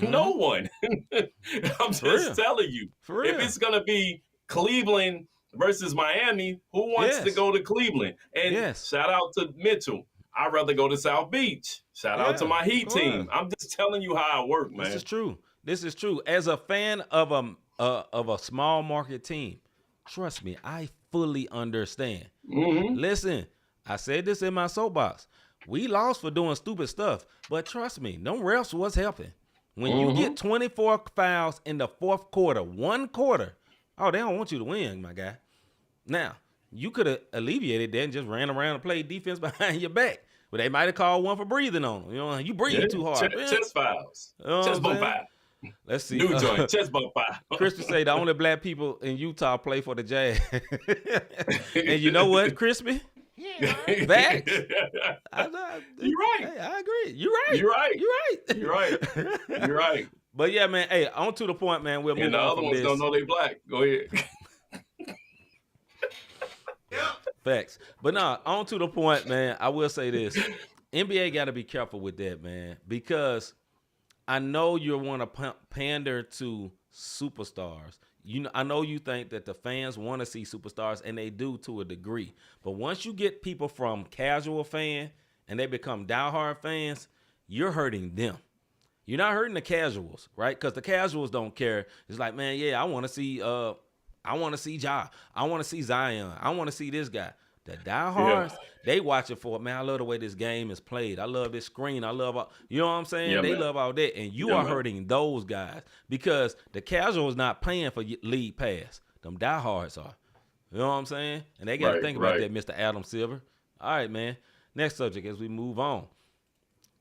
No one. I'm just telling you. For real. If it's gonna be Cleveland versus Miami, who wants to go to Cleveland? And shout out to Mitchell. I'd rather go to South Beach. Shout out to my Heat team. I'm just telling you how I work, man. This is true. This is true. As a fan of a small market team, trust me, I fully understand. Listen, I said this in my soapbox. We lost for doing stupid stuff, but trust me, no refs was helping. When you get 24 fouls in the fourth quarter, one quarter, oh, they don't want you to win, my guy. Now, you could have alleviated that and just ran around and played defense behind your back. But they might have called one for breathing on them. You know, you breathe too hard. Chest fouls. Chest bump foul. Let's see. New joint. Chest bump foul. Crispy say the only black people in Utah play for the Jazz. And you know what, Crispy? Facts. You're right. Hey, I agree. You're right. You're right. You're right. You're right. You're right. But yeah, man. Hey, on to the point, man. We'll move and the on other from ones this. don't know they black. Go ahead. Facts. But nah, on to the point, man. I will say this. NBA got to be careful with that, man, because I know you want to pander to superstars. I know you think that the fans want to see superstars, and they do to a degree. But once you get people from casual fan and they become diehard fans, you're hurting them. You're not hurting the casuals, right? Because the casuals don't care. It's like, man, yeah, I want to see Ja. I want to see Zion. I want to see this guy. The diehards, they watch it for, man, I love the way this game is played. I love this screen. I love, you know what I'm saying? Yeah, they man. love all that. And you are hurting those guys because the casuals not paying for league pass. Them diehards are. You know what I'm saying? And they got to think about that, Mr. Adam Silver. All right, man. Next subject as we move on.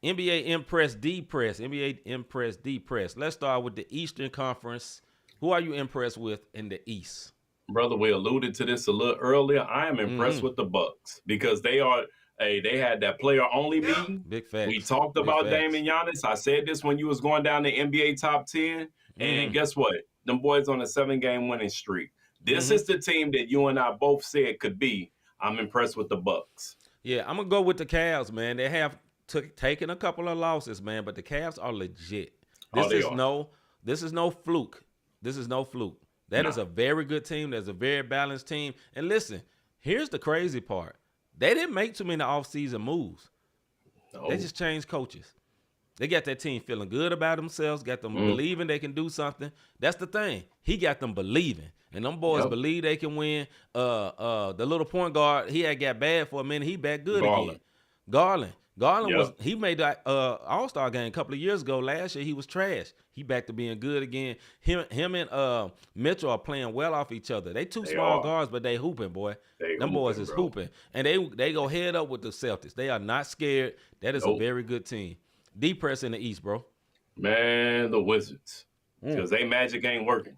NBA Impress Depress. NBA Impress Depress. Let's start with the Eastern Conference. Who are you impressed with in the East? Brother, we alluded to this a little earlier. I am impressed with the Bucks because they had that player only meeting. Big facts. We talked about Damian Giannis. I said this when you was going down the NBA top 10. And guess what? Them boys on a 7-game winning streak. This is the team that you and I both said could be. I'm impressed with the Bucks. Yeah, I'm gonna go with the Cavs, man. They have taken a couple of losses, man, but the Cavs are legit. This is no fluke. This is no fluke. That is a very good team. That's a very balanced team. And listen, here's the crazy part. They didn't make too many offseason moves. No. They just changed coaches. They got that team feeling good about themselves, got them believing they can do something. That's the thing. He got them believing. And them boys believe they can win. The little point guard, he had got bad for a minute. He back good again. Garland he made that All-Star game a couple of years ago. Last year he was trash. He back to being good again. Him and Mitchell are playing well off each other. They small guards, but they hooping, boy. Them boys is hooping. And they go head up with the Celtics. They are not scared. That is a very good team. Depress in the East, bro. Man, the Wizards. Because they magic ain't working.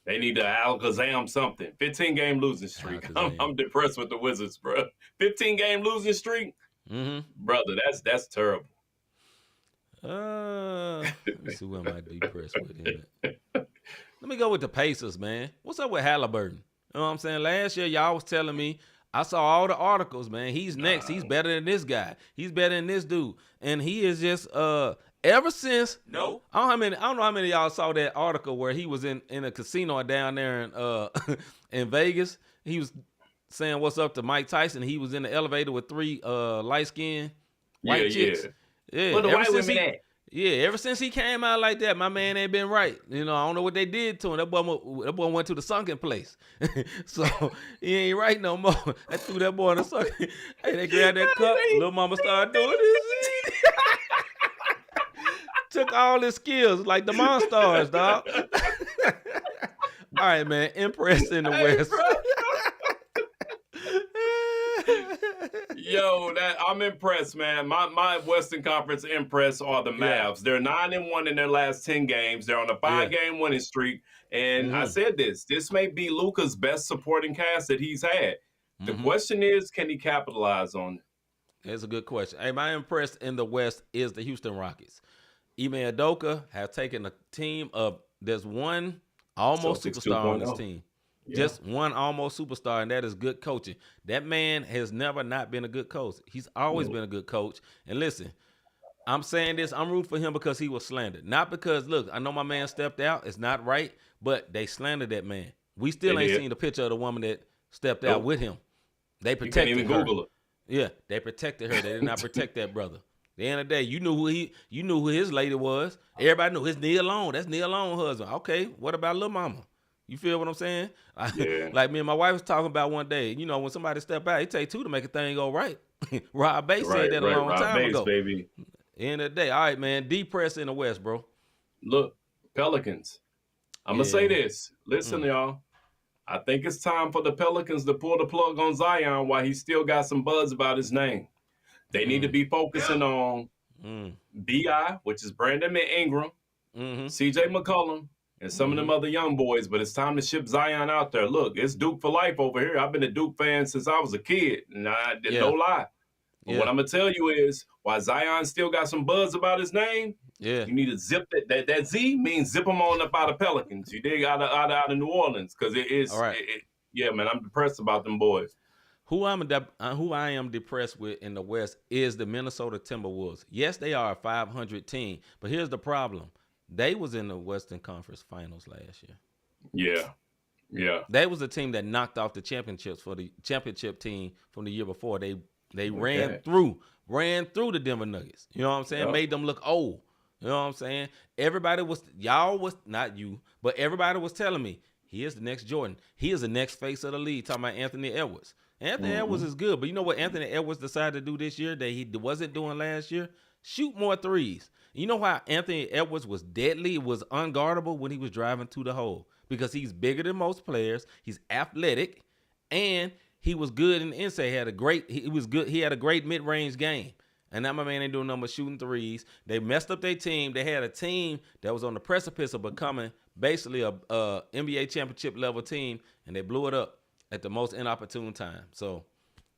They need to Alakazam something. 15-game losing streak. I'm depressed with the Wizards, bro. 15-game losing streak? Brother, that's terrible. Let's see where am I depressed with him. Let me go with the Pacers, man. What's up with Halliburton? You know what I'm saying? Last year, y'all was telling me, I saw all the articles, man. He's next. He's better than this guy. He's better than this dude. And he is just ever since I don't know how many of y'all saw that article where he was in a casino down there in in Vegas. He was saying what's up to Mike Tyson. He was in the elevator with 3 light-skinned white chicks. Yeah. Where the white women at? Yeah, ever since he came out like that, my man ain't been right. You know, I don't know what they did to him. That boy went to the sunken place. So he ain't right no more. I threw that boy in the sunken. Hey, they grabbed that cup. Little mama started doing this. Took all his skills like the Monstars, dog. All right, man. Impress in the West. Yo, I'm impressed, man. My Western Conference impress are the Mavs. They're 9-1 in their last 10 games. They're on a 5-game winning streak. And I said this may be Luka's best supporting cast that he's had. The question is, can he capitalize on it? That's a good question. Hey, my impress in the West is the Houston Rockets. Ime Udoka has taken a team of, there's one almost superstar on this team. Yeah. Just one almost superstar, and that is good coaching. That man has never not been a good coach. He's always been a good coach. And listen, I'm saying this, I'm rooting for him because he was slandered. Not because, look, I know my man stepped out. It's not right, but they slandered that man. We still ain't seen the picture of the woman that stepped out with him. They protected her. You can't even Google her. Yeah, they protected her. They did not protect that brother. At the end of the day, you knew who his lady was. Everybody knew his Nia Long. That's Nia Long husband. Okay, what about Lil Mama? You feel what I'm saying? Yeah. Like me and my wife was talking about one day. You know, when somebody step out, it take 2 to make a thing go right. Rob Bass said that a long time ago. Baby. End of the day. All right, man. Depress in the West, bro. Look, Pelicans. I'm going to say this. Listen, y'all. I think it's time for the Pelicans to pull the plug on Zion while he still got some buzz about his name. They need to be focusing on B.I., which is Brandon Ingram, C.J. McCollum, and some of them other young boys, but it's time to ship Zion out there. Look, it's Duke for life over here. I've been a Duke fan since I was a kid, and I did no lie. But what I'm going to tell you is, while Zion still got some buzz about his name, you need to zip that Z means zip them on up out of Pelicans. You dig? Out of New Orleans, because it is. All right. Man, I'm depressed about them boys. Who I am depressed with in the West is the Minnesota Timberwolves. Yes, they are a 500 team, but here's the problem. They was in the Western Conference Finals last year. Yeah. They was a team that knocked off the championships for the championship team from the year before. They ran through the Denver Nuggets. You know what I'm saying? Made them look old. You know what I'm saying? Everybody was, not you, but everybody was telling me, he is the next Jordan. He is the next face of the league, talking about Anthony Edwards. Anthony Edwards is good, but you know what Anthony Edwards decided to do this year that he wasn't doing last year? Shoot more threes. You know why Anthony Edwards was deadly, was unguardable when he was driving to the hole? Because he's bigger than most players, he's athletic, and he was good in the inside. He had a great mid-range game. And now my man ain't doing nothing but shooting threes. They messed up their team. They had a team that was on the precipice of becoming basically a NBA championship level team, and they blew it up at the most inopportune time. So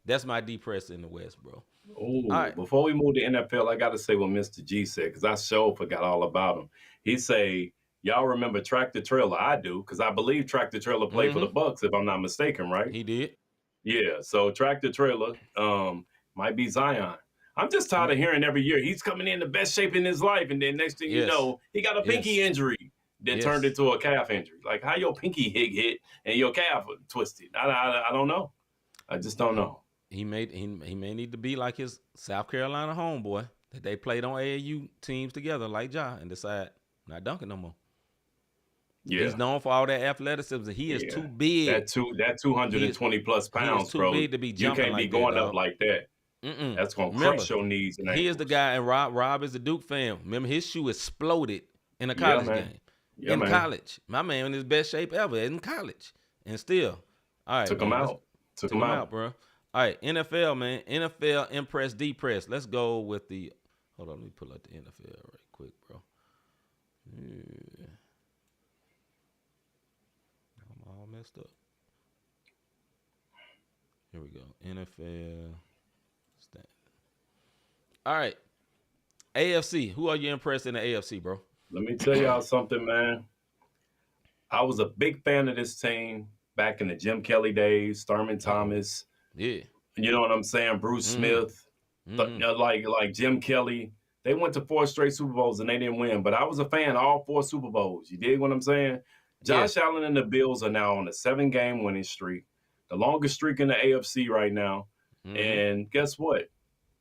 that's my depress in the West, bro. Oh, right. Before we move to NFL, I got to say what Mr. G said, because I sure forgot all about him. He say, y'all remember Tractor Trailer? I do, because I believe Tractor Trailer played for the Bucks, if I'm not mistaken, right? He did. Yeah, so Tractor Trailer might be Zion. I'm just tired of hearing every year he's coming in the best shape in his life, and then next thing you know, he got a pinky injury that turned into a calf injury. Like, how your pinky hit and your calf twisted? I don't know. I just don't know. He may need to be like his South Carolina homeboy that they played on AAU teams together, like Ja, and decide not dunking no more. Yeah, he's known for all that athleticism. He is too big. That 220 plus pounds, too bro. Big to be jumping. You can't be going up like that. That's gonna crush your knees. And he is the guy, and Rob is a Duke fan. Remember, his shoe exploded in a college game. In college, my man in his best shape ever in college, and still, all right, took him out. Took him out, bro. All right, NFL, man. NFL, impress, depress. Let's go with the. Hold on, let me pull up the NFL right quick, bro. Yeah. I'm all messed up. Here we go. NFL. All right. AFC. Who are you impressed in the AFC, bro? Let me tell y'all something, man. I was a big fan of this team back in the Jim Kelly days, Thurman Thomas. Yeah. You know what I'm saying? Bruce Smith, like Jim Kelly. They went to 4 straight Super Bowls and they didn't win. But I was a fan of all 4 Super Bowls. You dig what I'm saying? Josh Allen and the Bills are now on a 7-game winning streak, the longest streak in the AFC right now. And guess what?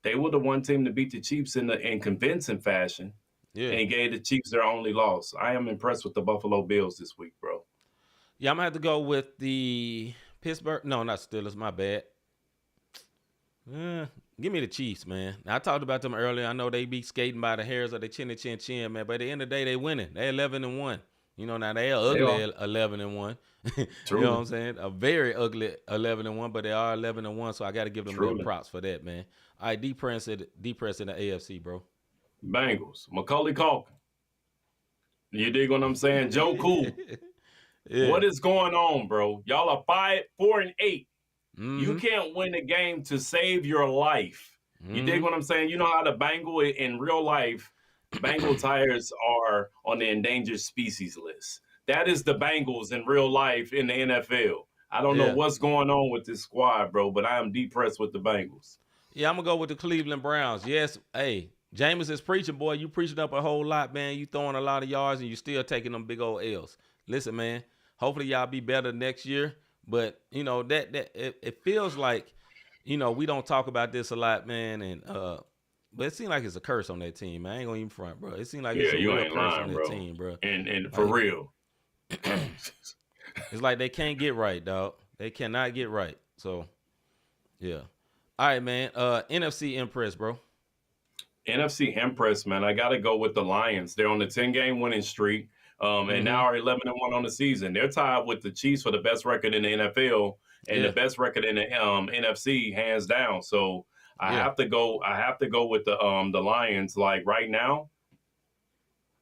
They were the one team to beat the Chiefs in convincing fashion and gave the Chiefs their only loss. I am impressed with the Buffalo Bills this week, bro. Yeah, I'm going to have to go with the Pittsburgh. No, not Steelers. My bad. Give me the Chiefs, man. Now, I talked about them earlier. I know they be skating by the hairs of their chin, man. But at the end of the day, they winning. They 11-1. You know, now they are ugly 11-1. You know what I'm saying? A very ugly 11-1, but they are 11-1. So I got to give them little props for that, man. All right, depress in the AFC, bro. Bengals, Macaulay Culkin. You dig what I'm saying? Joe Cool. What is going on, bro? Y'all are 4-8. You can't win a game to save your life. You dig what I'm saying? You know how the Bengal in real life, Bengal tires are on the endangered species list. That is the Bengals in real life in the NFL. I don't know what's going on with this squad, bro, but I am depressed with the Bengals. Yeah, I'm going to go with the Cleveland Browns. Yes, hey, Jameis is preaching, boy. You preaching up a whole lot, man. You throwing a lot of yards, and you still taking them big old L's. Listen, man, hopefully y'all be better next year. But, you know, it feels like, you know, we don't talk about this a lot, man. And but it seems like it's a curse on that team, man. I ain't going to even front, bro. It seems like it's a real curse on that team, bro. And for real. It's like they can't get right, dog. They cannot get right. So, yeah. All right, man. NFC Impress, bro. NFC Impress, man. I got to go with the Lions. They're on the 10-game winning streak. And now are 11-1 on the season. They're tied with the Chiefs for the best record in the NFL and the best record in the NFC, hands down. So I have to go. I have to go with the Lions. Like right now,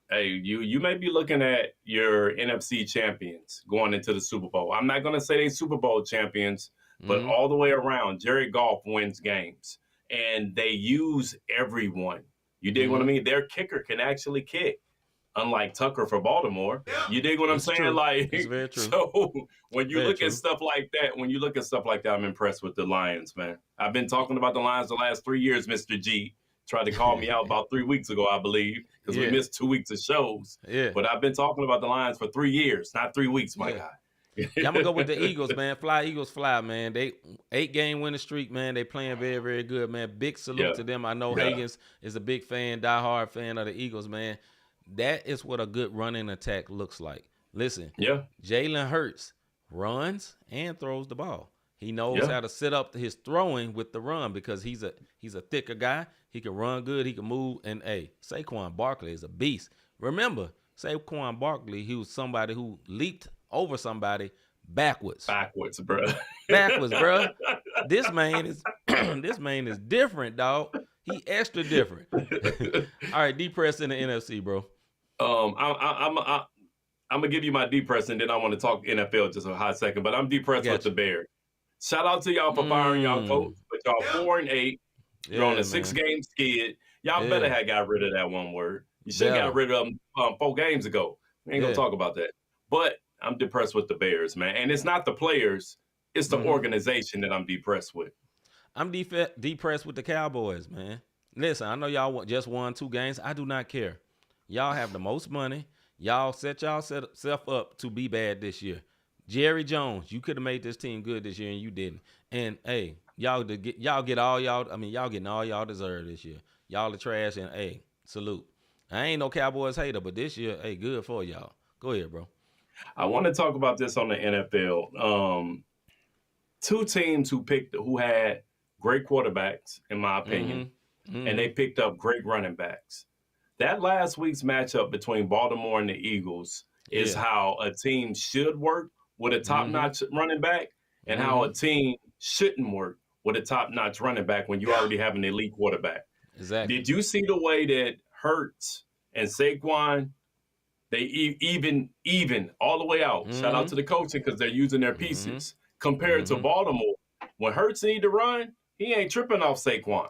hey, you may be looking at your NFC champions going into the Super Bowl. I'm not going to say they Super Bowl champions, but all the way around, Jared Goff wins games, and they use everyone. You dig what I mean? Their kicker can actually kick. Unlike Tucker for Baltimore, you dig what I'm saying? True. Like, it's very true. So when you look at stuff like that, I'm impressed with the Lions, man. I've been talking about the Lions the last 3 years. Mr. G tried to call me out about 3 weeks ago, I believe, because we missed 2 weeks of shows. Yeah. But I've been talking about the Lions for 3 years, not 3 weeks, my guy. I'm gonna go with the Eagles, man. Fly Eagles fly, man. They 8-game winning streak, man. They playing very, very good, man. Big salute to them. I know Higgins is a big fan, diehard fan of the Eagles, man. That is what a good running attack looks like. Listen, Jalen Hurts runs and throws the ball. He knows how to set up his throwing with the run because he's a thicker guy. He can run good. He can move. And, hey, Saquon Barkley is a beast. Remember, Saquon Barkley, he was somebody who leaped over somebody backwards. Backwards, bro. Backwards, bro. This man is different, dog. He extra different. All right, depressed in the NFC, bro. I'm gonna give you my depressed, and then I want to talk NFL just a hot second. But I'm depressed with the Bears. Shout out to y'all for firing y'all coach, but y'all 4-8. You're on a 6-game skid. Y'all better have got rid of that one word. You should have got rid of them 4 games ago. We ain't gonna talk about that. But I'm depressed with the Bears, man. And it's not the players, it's the organization that I'm depressed with. I'm depressed with the Cowboys, man. Listen, I know y'all just won 2 games. I do not care. Y'all have the most money. Y'all set yourself up to be bad this year. Jerry Jones, you could have made this team good this year, and you didn't. And, hey, y'all get all y'all. I mean, y'all getting all y'all deserve this year. Y'all are trash, and, hey, salute. I ain't no Cowboys hater, but this year, hey, good for y'all. Go ahead, bro. I want to talk about this on the NFL. 2 teams who had great quarterbacks, in my opinion, and they picked up great running backs. That last week's matchup between Baltimore and the Eagles is how a team should work with a top-notch running back and how a team shouldn't work with a top-notch running back when you already have an elite quarterback. Exactly. Did you see the way that Hurts and Saquon, they even all the way out? Shout out to the coaching because they're using their pieces. Compared to Baltimore, when Hurts need to run, he ain't tripping off Saquon.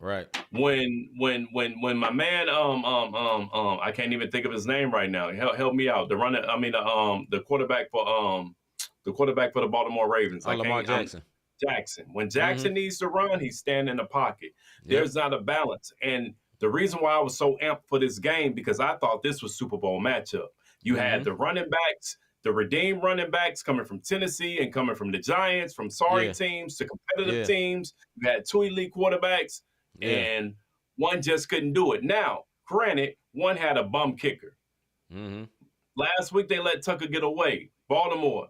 Right. When my man I can't even think of his name right now. Help me out. The quarterback for the quarterback for the Baltimore Ravens. Lamar Jackson. Jackson. When Jackson needs to run, he's standing in the pocket. There's not a balance. And the reason why I was so amped for this game, because I thought this was Super Bowl matchup. You had the running backs, the redeemed running backs coming from Tennessee and coming from the Giants, from sorry teams to competitive teams. You had 2 elite quarterbacks, and one just couldn't do it. Now, granted, one had a bum kicker. Last week, they let Tucker get away. Baltimore.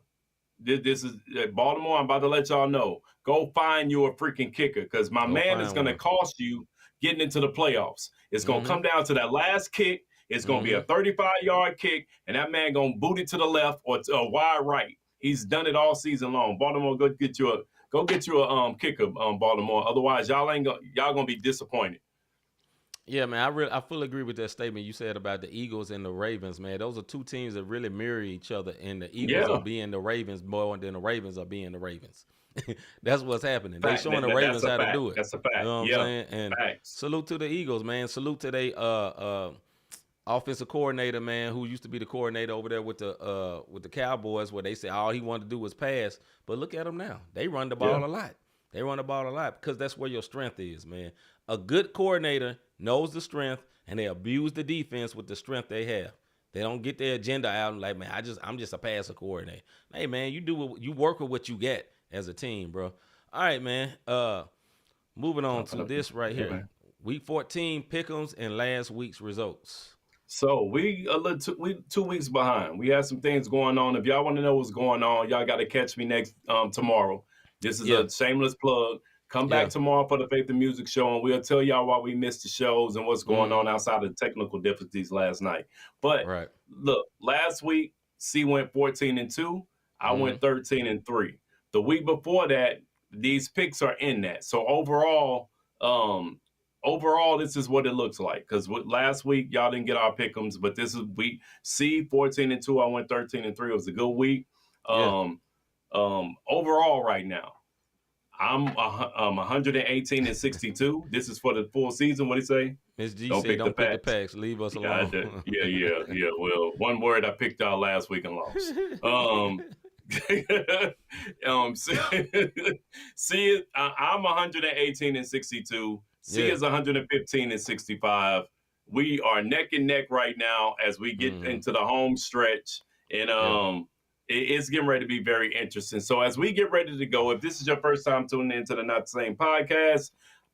This is Baltimore. I'm about to let y'all know. Go find you a freaking kicker, because my man is going to cost you getting into the playoffs. It's going to come down to that last kick. It's going to be a 35-yard kick, and that man going to boot it to the left or to a wide right. He's done it all season long. Baltimore, go get you a kicker, Baltimore. Otherwise, y'all gonna be disappointed. Yeah, man, I fully agree with that statement you said about the Eagles and the Ravens, man. Those are two teams that really mirror each other, and the Eagles are being the Ravens more than the Ravens are being the Ravens. That's what's happening. They're showing the Ravens how to do it. That's a fact. You know what I'm saying? And salute to the Eagles, man. Salute to their offensive coordinator, man, who used to be the coordinator over there with the Cowboys, where they said all he wanted to do was pass. But look at them now. They run the ball a lot. They run the ball a lot because that's where your strength is, man. A good coordinator knows the strength, and they abuse the defense with the strength they have. They don't get their agenda out and like, man, I'm just a passer coordinator. Hey, man, you work with what you get as a team, bro. All right, man. Moving on to this right here. Week 14 pick'ems and last week's results. So we 2 weeks behind. We have some things going on. If y'all want to know what's going on, y'all got to catch me next tomorrow. This is a shameless plug. Come back tomorrow for the Faith and Music Show, and we'll tell y'all why we missed the shows and what's going on outside of the technical difficulties last night. But look, last week, C went 14-2. I went 13-3. The week before that, these picks are in that. So overall, this is what it looks like. Because last week, y'all didn't get our pick'ems, but this is week C 14-2. I went 13-3. It was a good week. Overall, right now, I'm 118-62. This is for the full season. What do you say? Miss G said, don't pick the packs. Leave us alone. Yeah. Well, one word I picked out last week and lost. C, I'm 118-62. C is 115-65. We are neck and neck right now as we get into the home stretch, and it's getting ready to be very interesting. So as we get ready to go, if this is your first time tuning into the Not the Same podcast,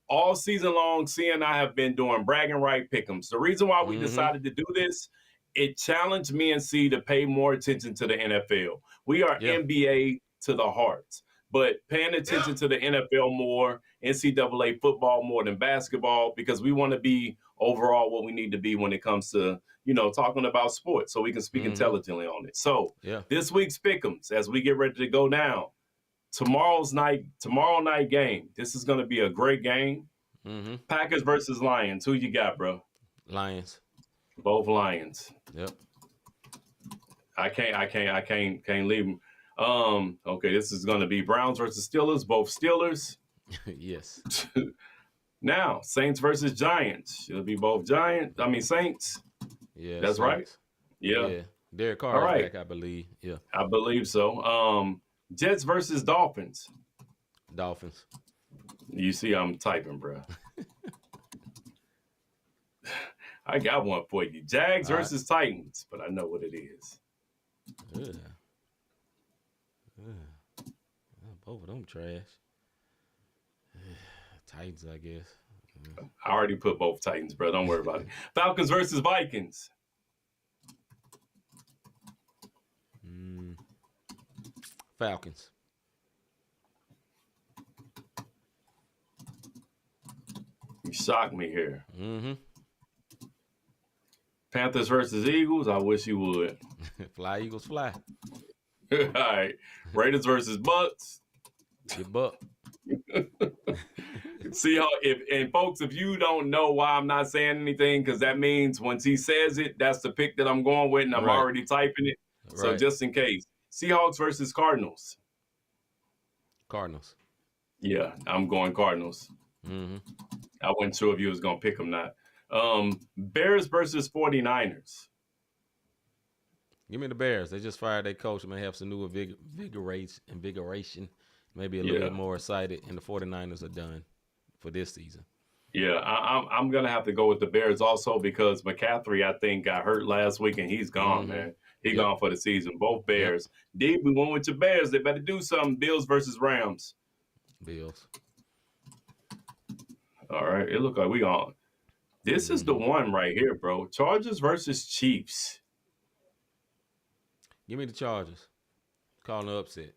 all season long, C and I have been doing bragging right pick'ems. The reason why we decided to do this, it challenged me and C to pay more attention to the NFL. We are NBA to the heart, but paying attention to the NFL more, NCAA football more than basketball, because we want to be overall what we need to be when it comes to, talking about sports, so we can speak intelligently on it. So this week's pick'ems, as we get ready to go down, tomorrow night game. This is going to be a great game. Packers versus Lions. Who you got, bro? Lions. Both Lions. Yep. I can't leave them. Okay, this is going to be Browns versus Steelers. Both Steelers. Yes. Now, Saints versus Giants. It'll be both Saints. Yeah, that's Saints. Right. Yeah. Derek Carr is back, I believe. Yeah, I believe so. Jets versus Dolphins. Dolphins. You see, I'm typing, bro. I got one for you. Jags versus Titans, but I know what it is. Both of them trash. Titans, I guess. I already put both Titans, bro. Don't worry about it. Falcons versus Vikings. Falcons. You shocked me here. Panthers versus Eagles. I wish you would. Fly, Eagles, fly. All right. Raiders versus Bucks. Your Buck. See how folks, if you don't know why I'm not saying anything, because that means once he says it, that's the pick that I'm going with, and I'm already typing it. So just in case. Seahawks versus Cardinals. Cardinals. Yeah, I'm going Cardinals. I wasn't sure if you was going to pick them or not. Bears versus 49ers. Give me the Bears. They just fired their coach. May have some new invigoration. Maybe a little bit more excited. And the 49ers are done for this season. Yeah, I'm going to have to go with the Bears also because McCaffrey, I think, got hurt last week, and he's gone, man. He's gone for the season. Both Bears. D, we went with your Bears. They better do something. Bills versus Rams. Bills. All right. It looked like we on. This is the one right here, bro. Chargers versus Chiefs. Give me the Chargers. Calling the upset.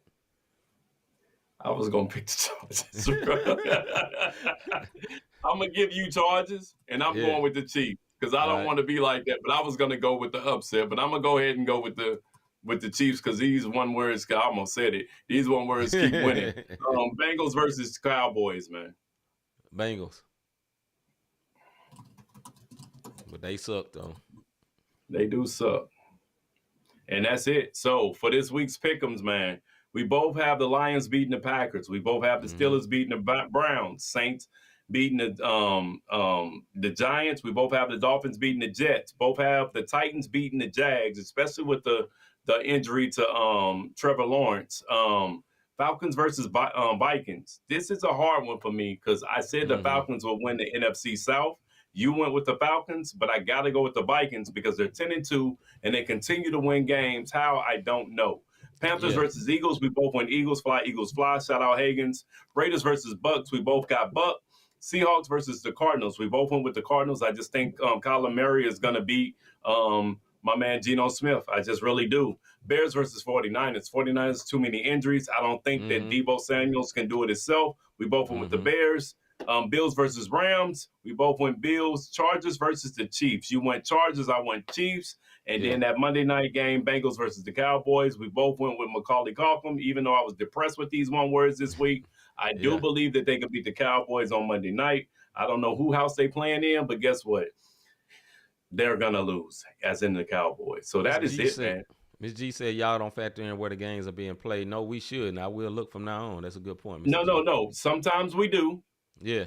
I was going to pick the Chargers. I'm going to give you Chargers, and I'm going with the Chiefs because I don't want to be like that. But I was going to go with the upset, but I'm going to go ahead and go with the Chiefs because these one words, I almost said it. These one words keep winning. Bengals versus Cowboys, man. Bengals. But they suck, though. They do suck. And that's it. So for this week's pick'ems, man, we both have the Lions beating the Packers. We both have the Steelers beating the Browns. Saints beating the Giants. We both have the Dolphins beating the Jets. Both have the Titans beating the Jags, especially with the injury to Trevor Lawrence. Falcons versus Vikings. This is a hard one for me because I said the Falcons will win the NFC South. You went with the Falcons, but I got to go with the Vikings because they're 10-2 and they continue to win games. How? I don't know. Panthers versus Eagles. We both went Eagles fly, Eagles fly. Shout out Higgins. Raiders versus Bucks. We both got Buck. Seahawks versus the Cardinals. We both went with the Cardinals. I just think Kyler Murray is going to beat my man Geno Smith. I just really do. Bears versus 49ers. 49ers, too many injuries. I don't think that Deebo Samuels can do it himself. We both went with the Bears. Bills versus Rams. We both went Bills. Chargers versus the Chiefs. You went Chargers. I went Chiefs. And then that Monday night game, Bengals versus the Cowboys. We both went with Macaulay Culkin. Even though I was depressed with these one words this week, I do believe that they can beat the Cowboys on Monday night. I don't know who house they playing in, but guess what? They're going to lose, as in the Cowboys. So that is it, man. Ms. G said y'all don't factor in where the games are being played. No, we should. And I will look from now on. That's a good point, Mr. No. Sometimes we do. Yeah.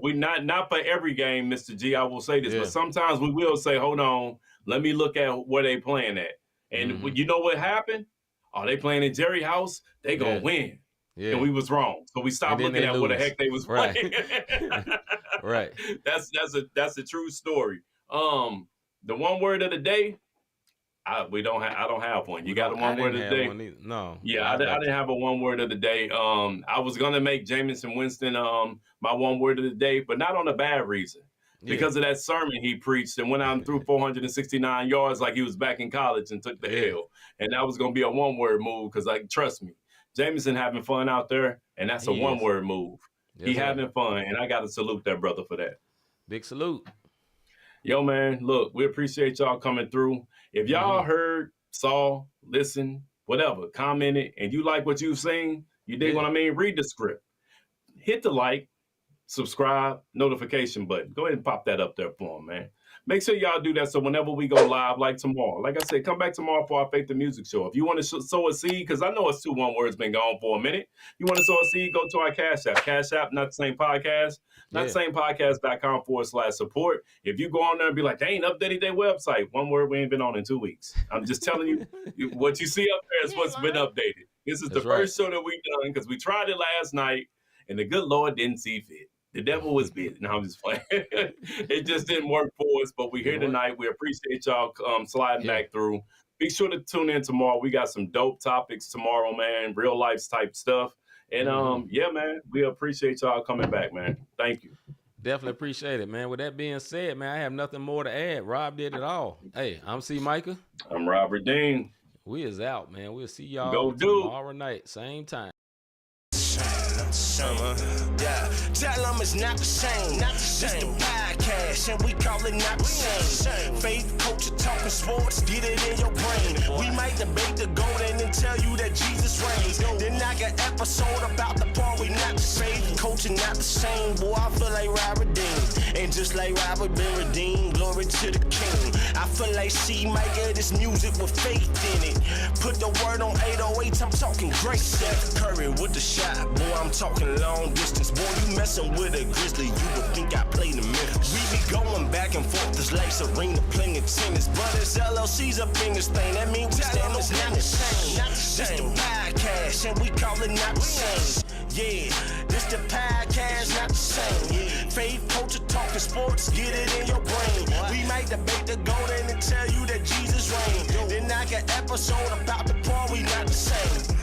We not for every game, Mr. G, I will say this, but sometimes we will say, hold on, let me look at where they playing at. And you know what happened? Oh, they playing in Jerry House, they gonna win. Yeah. And we was wrong. So we stopped looking at where the heck they was playing. Right. That's a true story. The one word of the day, I don't have one. You got a one word of the day? No. Yeah, I didn't have a one word of the day. I was gonna make Jameson Winston my one word of the day, but not on a bad reason. Because of that sermon he preached and went out and threw 469 yards like he was back in college and took the L. And that was gonna be a one word move because trust me, Jameson having fun out there, and that's a one word move. He having fun, and I gotta salute that brother for that. Big salute. Yo, man, look, we appreciate y'all coming through. If y'all heard, saw, listened, whatever, commented, and you like what you've seen, you dig what I mean? Read the script. Hit the like, subscribe, notification button. Go ahead and pop that up there for them, man. Make sure y'all do that so whenever we go live, like tomorrow, like I said, come back tomorrow for our Faith the Music show. If you want to sow a seed, because I know it's 2 1 words been gone for a minute. You want to sow a seed, go to our Cash App. Cash App, not the same podcast. Not the same podcast.com/support. If you go on there and be like, they ain't updated their website. One word we ain't been on in 2 weeks. I'm just telling you, what you see up there is what's been updated. This is the first show that we've done because we tried it last night and the good Lord didn't see fit. The devil was busy. No, I'm just playing. It just didn't work for us, but we're here tonight. We appreciate y'all sliding back through. Be sure to tune in tomorrow. We got some dope topics tomorrow, man. Real life type stuff. And yeah, man, we appreciate y'all coming back, man. Thank you. Definitely appreciate it, man. With that being said, man, I have nothing more to add. Rob did it all. Hey, I'm C-Micah. I'm Robert Dean. We is out, man. We'll see y'all tomorrow night, same time. Yeah, tell them it's not the same. It's the podcast, and we call it not the same. Faith, culture, talking sports, get it in your brain. We might debate the golden and tell you that Jesus reigns. Then I got episode about the part we not the same. Culture not the same. Boy, I feel like Robert Dean, and just like Robert been redeemed, glory to the King. I feel like C-Micah, this music with faith in it. Put the word on 808, I'm talking great. Steph Curry with the shot, boy, I'm talking long distance. Boy, you messing with a grizzly, you would think I played in Memphis. We be going back back and forth, this Lace Arena playing tennis. But it's LLC's up in this thing, that means we stand on business. This the podcast, and we call it not the same. Yeah, this the podcast, not the same. Faith, culture, talking sports, get it in your brain. We might debate the golden and tell you that Jesus reigned. Then knock an episode about the poor, we not the same.